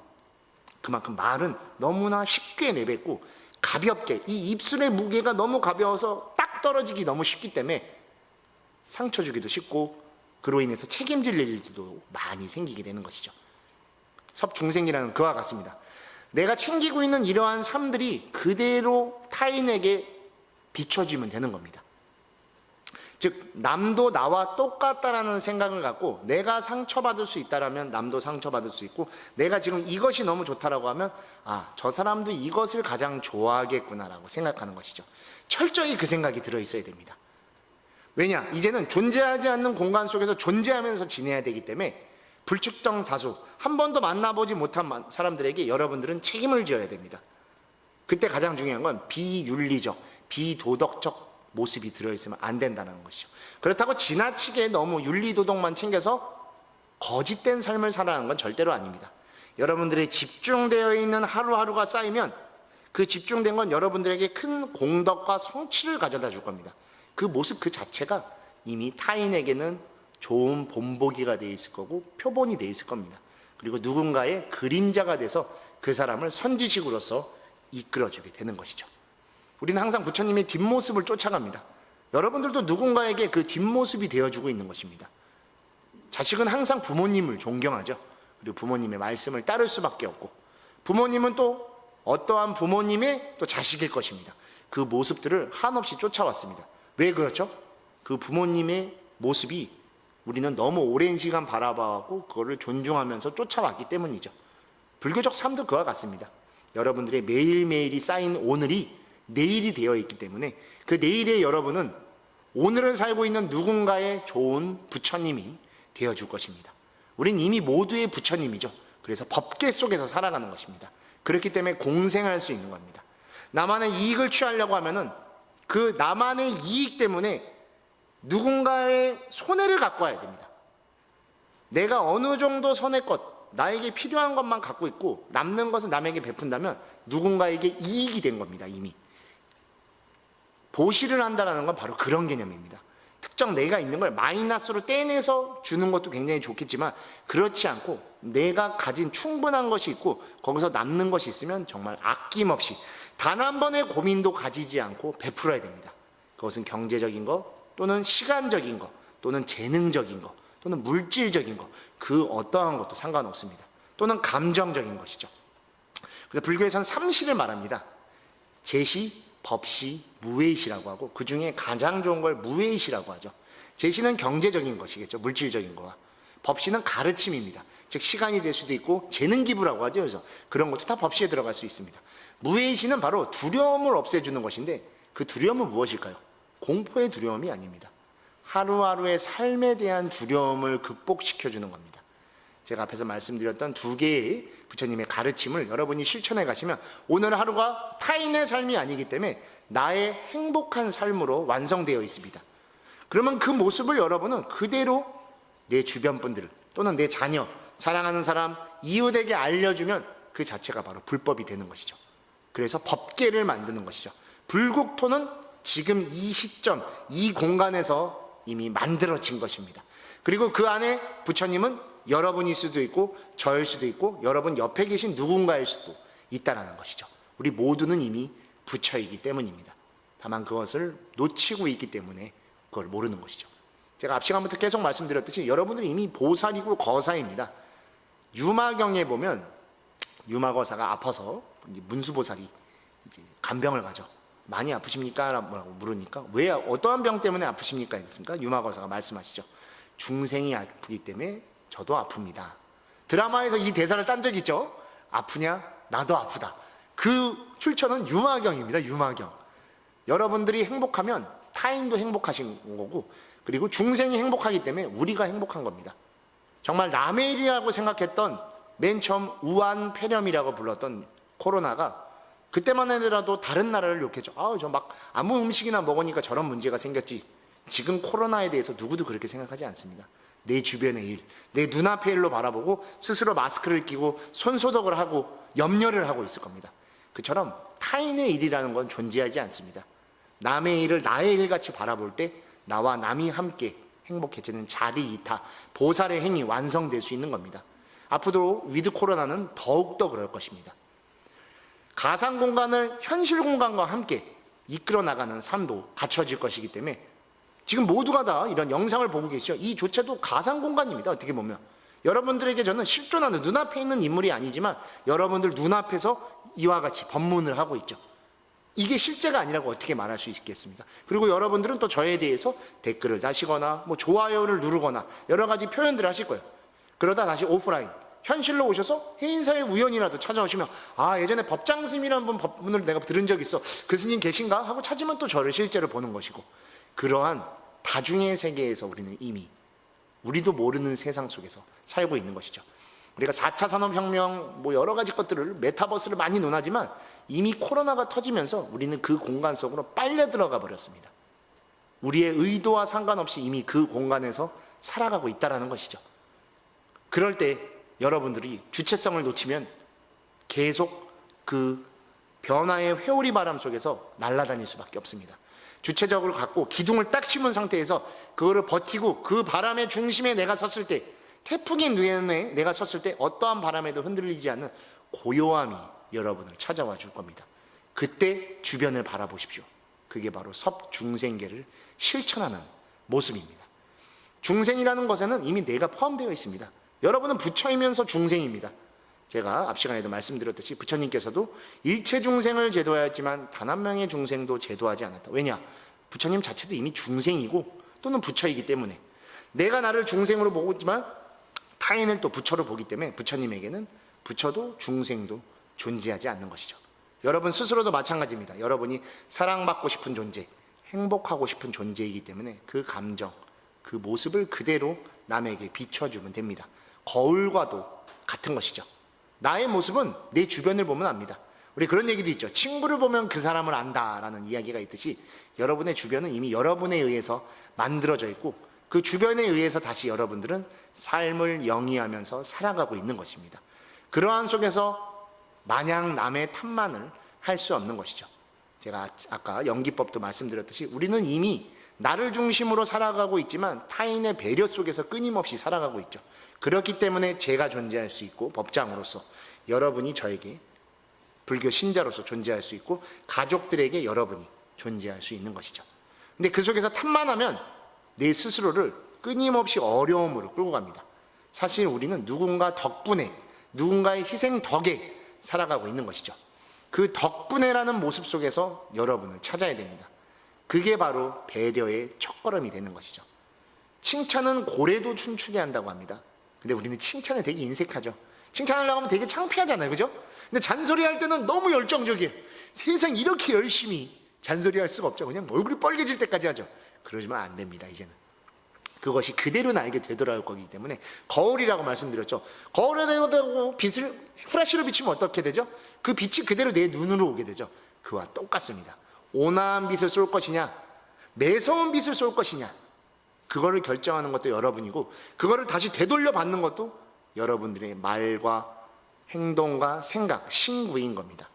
그만큼 말은 너무나 쉽게 내뱉고 가볍게, 이 입술의 무게가 너무 가벼워서 딱 떨어지기 너무 쉽기 때문에 상처 주기도 쉽고 그로 인해서 책임질 일도 많이 생기게 되는 것이죠. 섭중생이라는 그와 같습니다. 내가 챙기고 있는 이러한 삶들이 그대로 타인에게 비춰지면 되는 겁니다. 즉 남도 나와 똑같다라는 생각을 갖고 내가 상처받을 수 있다라면 남도 상처받을 수 있고, 내가 지금 이것이 너무 좋다라고 하면 저 사람도 이것을 가장 좋아하겠구나라고 생각하는 것이죠. 철저히 그 생각이 들어있어야 됩니다. 왜냐? 이제는 존재하지 않는 공간 속에서 존재하면서 지내야 되기 때문에 불특정 다수, 한 번도 만나보지 못한 사람들에게 여러분들은 책임을 져야 됩니다. 그때 가장 중요한 건 비윤리적, 비도덕적 모습이 들어있으면 안 된다는 것이죠. 그렇다고 지나치게 너무 윤리도덕만 챙겨서 거짓된 삶을 살아가는 건 절대로 아닙니다. 여러분들의 집중되어 있는 하루하루가 쌓이면 그 집중된 건 여러분들에게 큰 공덕과 성취를 가져다 줄 겁니다. 그 모습 그 자체가 이미 타인에게는 좋은 본보기가 되어 있을 거고 표본이 되어 있을 겁니다. 그리고 누군가의 그림자가 돼서 그 사람을 선지식으로서 이끌어주게 되는 것이죠. 우리는 항상 부처님의 뒷모습을 쫓아갑니다. 여러분들도 누군가에게 그 뒷모습이 되어주고 있는 것입니다. 자식은 항상 부모님을 존경하죠. 그리고 부모님의 말씀을 따를 수밖에 없고, 부모님은 또 어떠한 부모님의 또 자식일 것입니다. 그 모습들을 한없이 쫓아왔습니다. 왜 그렇죠? 그 부모님의 모습이 우리는 너무 오랜 시간 바라봐왔고 그거를 존중하면서 쫓아왔기 때문이죠. 불교적 삶도 그와 같습니다. 여러분들의 매일매일이 쌓인 오늘이 내일이 되어 있기 때문에 그 내일의 여러분은 오늘을 살고 있는 누군가의 좋은 부처님이 되어줄 것입니다. 우린 이미 모두의 부처님이죠. 그래서 법계 속에서 살아가는 것입니다. 그렇기 때문에 공생할 수 있는 겁니다. 나만의 이익을 취하려고 하면은 그 나만의 이익 때문에 누군가의 손해를 갖고 와야 됩니다. 내가 어느 정도 선의껏 나에게 필요한 것만 갖고 있고 남는 것은 남에게 베푼다면 누군가에게 이익이 된 겁니다. 이미 보시를 한다는 건 바로 그런 개념입니다. 특정 내가 있는 걸 마이너스로 떼내서 주는 것도 굉장히 좋겠지만 그렇지 않고 내가 가진 충분한 것이 있고 거기서 남는 것이 있으면 정말 아낌없이 단 한 번의 고민도 가지지 않고 베풀어야 됩니다. 그것은 경제적인 것 또는 시간적인 것 또는 재능적인 것 또는 물질적인 것 그 어떠한 것도 상관없습니다. 또는 감정적인 것이죠. 그래서 불교에서는 삼시를 말합니다. 제시, 법시, 무외시라고 하고 그 중에 가장 좋은 걸 무외시라고 하죠. 제시는 경제적인 것이겠죠. 물질적인 거와. 법시는 가르침입니다. 즉 시간이 될 수도 있고 재능 기부라고 하죠. 그래서 그런 것도 다 법시에 들어갈 수 있습니다. 무외시는 바로 두려움을 없애주는 것인데 그 두려움은 무엇일까요? 공포의 두려움이 아닙니다. 하루하루의 삶에 대한 두려움을 극복시켜주는 겁니다. 제가 앞에서 말씀드렸던 두 개의 부처님의 가르침을 여러분이 실천해 가시면 오늘 하루가 타인의 삶이 아니기 때문에 나의 행복한 삶으로 완성되어 있습니다. 그러면 그 모습을 여러분은 그대로 내 주변 분들 또는 내 자녀, 사랑하는 사람, 이웃에게 알려주면 그 자체가 바로 불법이 되는 것이죠. 그래서 법계를 만드는 것이죠. 불국토는 지금 이 시점, 이 공간에서 이미 만들어진 것입니다. 그리고 그 안에 부처님은 여러분일 수도 있고 저일 수도 있고 여러분 옆에 계신 누군가일 수도 있다는 것이죠. 우리 모두는 이미 부처이기 때문입니다. 다만 그것을 놓치고 있기 때문에 그걸 모르는 것이죠. 제가 앞 시간부터 계속 말씀드렸듯이 여러분들은 이미 보살이고 거사입니다. 유마경에 보면 유마거사가 아파서 문수보살이 이제 간병을 가죠. 많이 아프십니까? 라고 물으니까 왜 어떠한 병 때문에 아프십니까? 했으니까 유마거사가 말씀하시죠. 중생이 아프기 때문에 저도 아픕니다. 드라마에서 이 대사를 딴 적 있죠? 아프냐? 나도 아프다. 그 출처는 유마경입니다. 유마경. 여러분들이 행복하면 타인도 행복하신 거고 그리고 중생이 행복하기 때문에 우리가 행복한 겁니다. 정말 남의 일이라고 생각했던 맨 처음 우한 폐렴이라고 불렀던 코로나가 그때만 해도 다른 나라를 욕했죠. 저 막 아무 음식이나 먹으니까 저런 문제가 생겼지. 지금 코로나에 대해서 누구도 그렇게 생각하지 않습니다. 내 주변의 일, 내 눈앞의 일로 바라보고 스스로 마스크를 끼고 손소독을 하고 염려를 하고 있을 겁니다. 그처럼 타인의 일이라는 건 존재하지 않습니다. 남의 일을 나의 일같이 바라볼 때 나와 남이 함께 행복해지는 자리이타, 보살의 행위 완성될 수 있는 겁니다. 앞으로 위드 코로나는 더욱더 그럴 것입니다. 가상 공간을 현실 공간과 함께 이끌어 나가는 삶도 갖춰질 것이기 때문에 지금 모두가 다 이런 영상을 보고 계시죠. 이조차도 가상 공간입니다. 어떻게 보면 여러분들에게 저는 실존하는 눈앞에 있는 인물이 아니지만 여러분들 눈앞에서 이와 같이 법문을 하고 있죠. 이게 실제가 아니라고 어떻게 말할 수 있겠습니까? 그리고 여러분들은 또 저에 대해서 댓글을 다시거나 뭐 좋아요를 누르거나 여러 가지 표현들을 하실 거예요. 그러다 다시 오프라인 현실로 오셔서 해인사의 우연이라도 찾아오시면 예전에 법장스님이라는 분 법문을 내가 들은 적이 있어. 그 스님 계신가? 하고 찾으면 또 저를 실제로 보는 것이고 그러한 다중의 세계에서 우리는 이미 우리도 모르는 세상 속에서 살고 있는 것이죠. 우리가 4차 산업혁명 뭐 여러 가지 것들을 메타버스를 많이 논하지만 이미 코로나가 터지면서 우리는 그 공간 속으로 빨려 들어가 버렸습니다. 우리의 의도와 상관없이 이미 그 공간에서 살아가고 있다는 것이죠. 그럴 때 여러분들이 주체성을 놓치면 계속 그 변화의 회오리 바람 속에서 날아다닐 수밖에 없습니다. 주체적으로 갖고 기둥을 딱 심은 상태에서 그거를 버티고 그 바람의 중심에 내가 섰을 때 태풍의 눈에 내가 섰을 때 어떠한 바람에도 흔들리지 않는 고요함이 여러분을 찾아와 줄 겁니다. 그때 주변을 바라보십시오. 그게 바로 섭중생계를 실천하는 모습입니다. 중생이라는 것에는 이미 내가 포함되어 있습니다. 여러분은 부처이면서 중생입니다. 제가 앞 시간에도 말씀드렸듯이 부처님께서도 일체 중생을 제도하였지만 단 한 명의 중생도 제도하지 않았다. 왜냐? 부처님 자체도 이미 중생이고 또는 부처이기 때문에 내가 나를 중생으로 보고 있지만 타인을 또 부처로 보기 때문에 부처님에게는 부처도 중생도 존재하지 않는 것이죠. 여러분 스스로도 마찬가지입니다. 여러분이 사랑받고 싶은 존재, 행복하고 싶은 존재이기 때문에 그 감정, 그 모습을 그대로 남에게 비춰주면 됩니다. 거울과도 같은 것이죠. 나의 모습은 내 주변을 보면 압니다. 우리 그런 얘기도 있죠. 친구를 보면 그 사람을 안다라는 이야기가 있듯이 여러분의 주변은 이미 여러분에 의해서 만들어져 있고 그 주변에 의해서 다시 여러분들은 삶을 영위하면서 살아가고 있는 것입니다. 그러한 속에서 마냥 남의 탓만을 할 수 없는 것이죠. 제가 아까 연기법도 말씀드렸듯이 우리는 이미 나를 중심으로 살아가고 있지만 타인의 배려 속에서 끊임없이 살아가고 있죠. 그렇기 때문에 제가 존재할 수 있고 법장으로서 여러분이 저에게 불교 신자로서 존재할 수 있고 가족들에게 여러분이 존재할 수 있는 것이죠. 근데 그 속에서 탓만 하면 내 스스로를 끊임없이 어려움으로 끌고 갑니다. 사실 우리는 누군가 덕분에 누군가의 희생 덕에 살아가고 있는 것이죠. 그 덕분에라는 모습 속에서 여러분을 찾아야 됩니다. 그게 바로 배려의 첫걸음이 되는 것이죠. 칭찬은 고래도 춤추게 한다고 합니다. 근데 우리는 칭찬을 되게 인색하죠. 칭찬하려고 하면 되게 창피하잖아요. 그죠? 근데 잔소리할 때는 너무 열정적이에요. 세상 이렇게 열심히 잔소리할 수가 없죠. 그냥 얼굴이 빨개질 때까지 하죠. 그러지만 안 됩니다. 이제는 그것이 그대로 나에게 되돌아올 거기 때문에 거울이라고 말씀드렸죠. 거울에 대고 빛을 후라시로 비치면 어떻게 되죠? 그 빛이 그대로 내 눈으로 오게 되죠. 그와 똑같습니다. 온화한 빛을 쏠 것이냐 매서운 빛을 쏠 것이냐 그거를 결정하는 것도 여러분이고 그거를 다시 되돌려 받는 것도 여러분들의 말과 행동과 생각, 신구인 겁니다.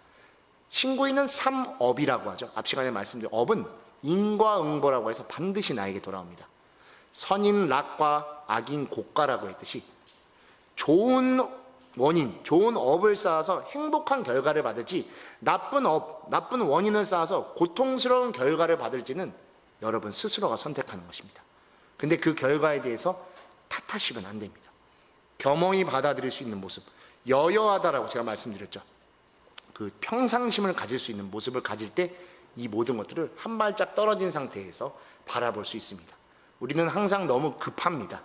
신구인은 삼업이라고 하죠. 앞 시간에 말씀드린 업은 인과응보라고 해서 반드시 나에게 돌아옵니다. 선인 락과 악인 고가라고 했듯이 좋은 원인, 좋은 업을 쌓아서 행복한 결과를 받을지 나쁜 업, 나쁜 원인을 쌓아서 고통스러운 결과를 받을지는 여러분 스스로가 선택하는 것입니다. 근데 그 결과에 대해서 탓하시면 안 됩니다. 겸허히 받아들일 수 있는 모습, 여여하다라고 제가 말씀드렸죠. 그 평상심을 가질 수 있는 모습을 가질 때 이 모든 것들을 한 발짝 떨어진 상태에서 바라볼 수 있습니다. 우리는 항상 너무 급합니다.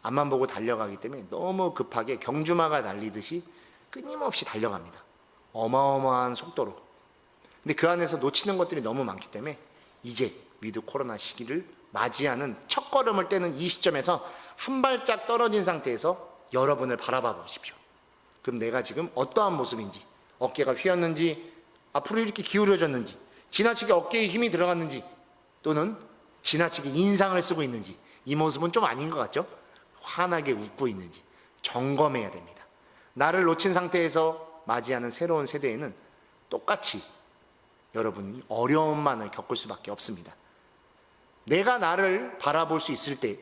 앞만 보고 달려가기 때문에 너무 급하게 경주마가 달리듯이 끊임없이 달려갑니다. 어마어마한 속도로. 근데 그 안에서 놓치는 것들이 너무 많기 때문에 이제 위드 코로나 시기를 맞이하는 첫걸음을 떼는 이 시점에서 한 발짝 떨어진 상태에서 여러분을 바라봐 보십시오. 그럼 내가 지금 어떠한 모습인지, 어깨가 휘었는지, 앞으로 이렇게 기울여졌는지, 지나치게 어깨에 힘이 들어갔는지, 또는 지나치게 인상을 쓰고 있는지, 이 모습은 좀 아닌 것 같죠? 환하게 웃고 있는지 점검해야 됩니다. 나를 놓친 상태에서 맞이하는 새로운 세대에는 똑같이 여러분이 어려움만을 겪을 수밖에 없습니다. 내가 나를 바라볼 수 있을 때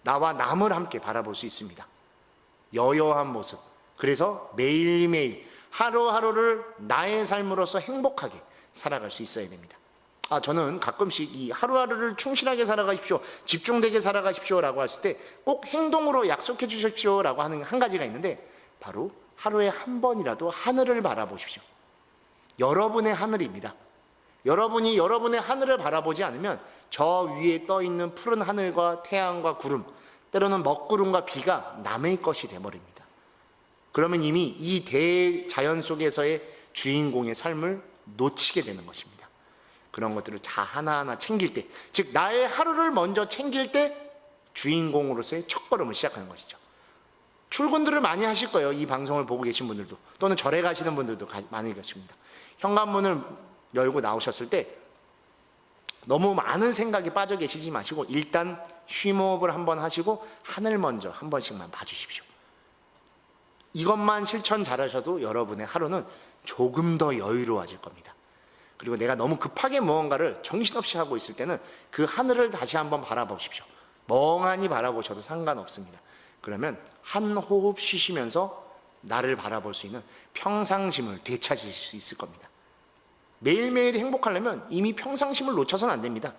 나와 남을 함께 바라볼 수 있습니다. 여여한 모습. 그래서 매일매일 하루하루를 나의 삶으로서 행복하게 살아갈 수 있어야 됩니다. 저는 가끔씩 이 하루하루를 충실하게 살아가십시오, 집중되게 살아가십시오 라고 했을 때 꼭 행동으로 약속해 주십시오 라고 하는 한 가지가 있는데 바로 하루에 한 번이라도 하늘을 바라보십시오. 여러분의 하늘입니다. 여러분이 여러분의 하늘을 바라보지 않으면 저 위에 떠 있는 푸른 하늘과 태양과 구름, 때로는 먹구름과 비가 남의 것이 되어버립니다. 그러면 이미 이 대자연 속에서의 주인공의 삶을 놓치게 되는 것입니다. 그런 것들을 다 하나하나 챙길 때, 즉 나의 하루를 먼저 챙길 때 주인공으로서의 첫걸음을 시작하는 것이죠. 출근들을 많이 하실 거예요. 이 방송을 보고 계신 분들도, 또는 절에 가시는 분들도 많이 계십니다. 현관문을 열고 나오셨을 때 너무 많은 생각에 빠져 계시지 마시고 일단 쉼호흡을 한번 하시고 하늘 먼저 한 번씩만 봐주십시오. 이것만 실천 잘하셔도 여러분의 하루는 조금 더 여유로워질 겁니다. 그리고 내가 너무 급하게 무언가를 정신없이 하고 있을 때는 그 하늘을 다시 한번 바라보십시오. 멍하니 바라보셔도 상관없습니다. 그러면 한 호흡 쉬시면서 나를 바라볼 수 있는 평상심을 되찾으실 수 있을 겁니다. 매일매일 행복하려면 이미 평상심을 놓쳐서는 안 됩니다.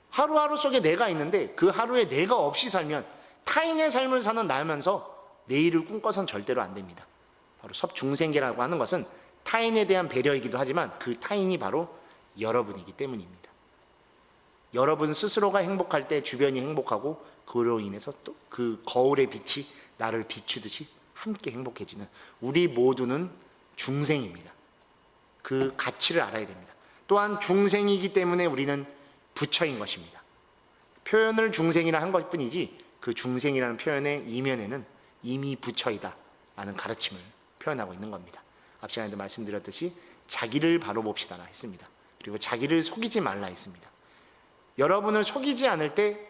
하루하루 속에 내가 있는데 그 하루에 내가 없이 살면 타인의 삶을 사는 나면서 내일을 꿈꿔선 절대로 안 됩니다. 바로 섭중생계라고 하는 것은 타인에 대한 배려이기도 하지만 그 타인이 바로 여러분이기 때문입니다. 여러분 스스로가 행복할 때 주변이 행복하고 그로 인해서 또 그 거울의 빛이 나를 비추듯이 함께 행복해지는 우리 모두는 중생입니다. 그 가치를 알아야 됩니다. 또한 중생이기 때문에 우리는 부처인 것입니다. 표현을 중생이라 한 것뿐이지 그 중생이라는 표현의 이면에는 이미 부처이다 라는 가르침을 표현하고 있는 겁니다. 앞 시간에도 말씀드렸듯이 자기를 바로 봅시다라 했습니다. 그리고 자기를 속이지 말라 했습니다. 여러분을 속이지 않을 때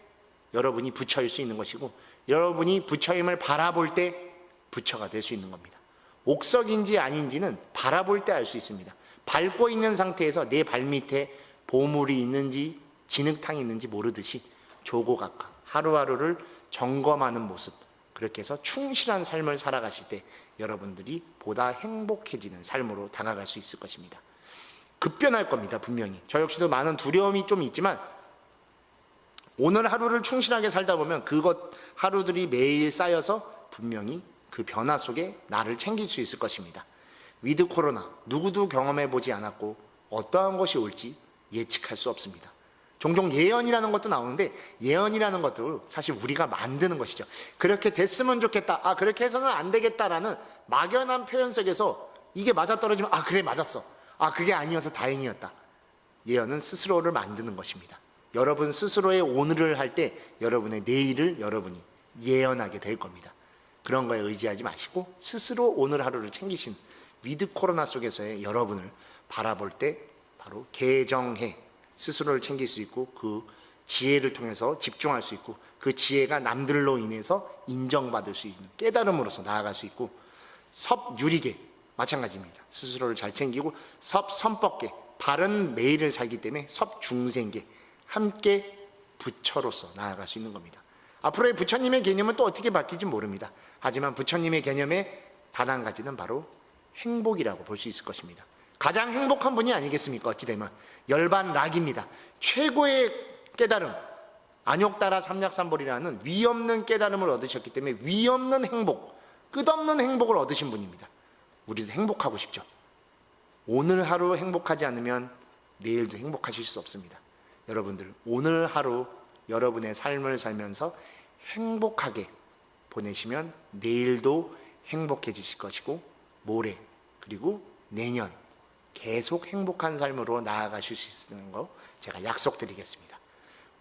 여러분이 부처일 수 있는 것이고, 여러분이 부처임을 바라볼 때 부처가 될 수 있는 겁니다. 옥석인지 아닌지는 바라볼 때 알 수 있습니다. 밟고 있는 상태에서 내 발밑에 보물이 있는지 진흙탕이 있는지 모르듯이 조고각각 하루하루를 점검하는 모습, 그렇게 해서 충실한 삶을 살아가실 때 여러분들이 보다 행복해지는 삶으로 다가갈 수 있을 것입니다. 급변할 겁니다. 분명히. 저 역시도 많은 두려움이 좀 있지만 오늘 하루를 충실하게 살다 보면 그것 하루들이 매일 쌓여서 분명히 그 변화 속에 나를 챙길 수 있을 것입니다. 위드 코로나 누구도 경험해보지 않았고 어떠한 것이 올지 예측할 수 없습니다. 종종 예언이라는 것도 나오는데 예언이라는 것도 사실 우리가 만드는 것이죠. 그렇게 됐으면 좋겠다, 그렇게 해서는 안 되겠다라는 막연한 표현 속에서 이게 맞아떨어지면 그래 맞았어, 그게 아니어서 다행이었다. 예언은 스스로를 만드는 것입니다. 여러분 스스로의 오늘을 할 때 여러분의 내일을 여러분이 예언하게 될 겁니다. 그런 거에 의지하지 마시고 스스로 오늘 하루를 챙기신 위드 코로나 속에서의 여러분을 바라볼 때 바로 개정해 스스로를 챙길 수 있고 그 지혜를 통해서 집중할 수 있고 그 지혜가 남들로 인해서 인정받을 수 있는 깨달음으로서 나아갈 수 있고, 섭유리계 마찬가지입니다. 스스로를 잘 챙기고 섭선법계 바른 매일을 살기 때문에 섭중생계 함께 부처로서 나아갈 수 있는 겁니다. 앞으로의 부처님의 개념은 또 어떻게 바뀔지 모릅니다. 하지만 부처님의 개념의 단 한 가지는 바로 행복이라고 볼 수 있을 것입니다. 가장 행복한 분이 아니겠습니까? 어찌되면 열반락입니다. 최고의 깨달음, 안욕따라 삼약삼벌이라는 위없는 깨달음을 얻으셨기 때문에 위없는 행복, 끝없는 행복을 얻으신 분입니다. 우리도 행복하고 싶죠. 오늘 하루 행복하지 않으면 내일도 행복하실 수 없습니다. 여러분들 오늘 하루 여러분의 삶을 살면서 행복하게 보내시면 내일도 행복해지실 것이고 모레 그리고 내년 계속 행복한 삶으로 나아가실 수 있는 거 제가 약속드리겠습니다.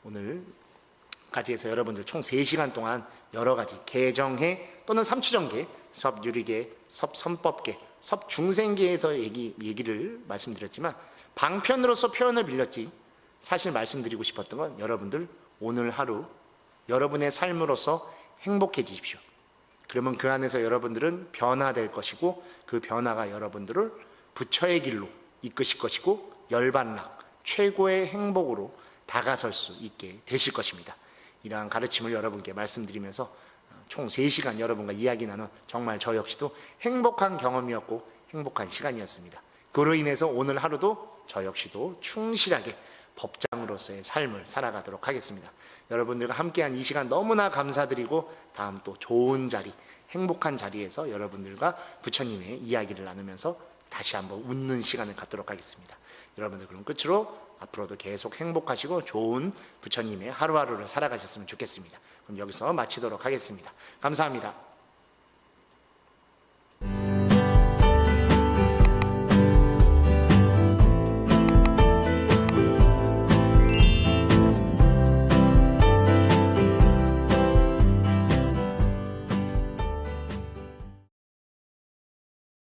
오늘까지 해서 여러분들 총 3시간 동안 여러 가지 개정해 또는 삼추정계, 섭유리계, 섭선법계, 섭중생계에서 얘기를 말씀드렸지만 방편으로서 표현을 빌렸지 사실 말씀드리고 싶었던 건 여러분들 오늘 하루 여러분의 삶으로서 행복해지십시오. 그러면 그 안에서 여러분들은 변화될 것이고 그 변화가 여러분들을 부처의 길로 이끄실 것이고 열반락 최고의 행복으로 다가설 수 있게 되실 것입니다. 이러한 가르침을 여러분께 말씀드리면서 총 3시간 여러분과 이야기 나눈 정말 저 역시도 행복한 경험이었고 행복한 시간이었습니다. 그로 인해서 오늘 하루도 저 역시도 충실하게 법장으로서의 삶을 살아가도록 하겠습니다. 여러분들과 함께한 이 시간 너무나 감사드리고 다음 또 좋은 자리, 행복한 자리에서 여러분들과 부처님의 이야기를 나누면서 다시 한번 웃는 시간을 갖도록 하겠습니다. 여러분들 그럼 끝으로 앞으로도 계속 행복하시고 좋은 부처님의 하루하루를 살아가셨으면 좋겠습니다. 그럼 여기서 마치도록 하겠습니다. 감사합니다.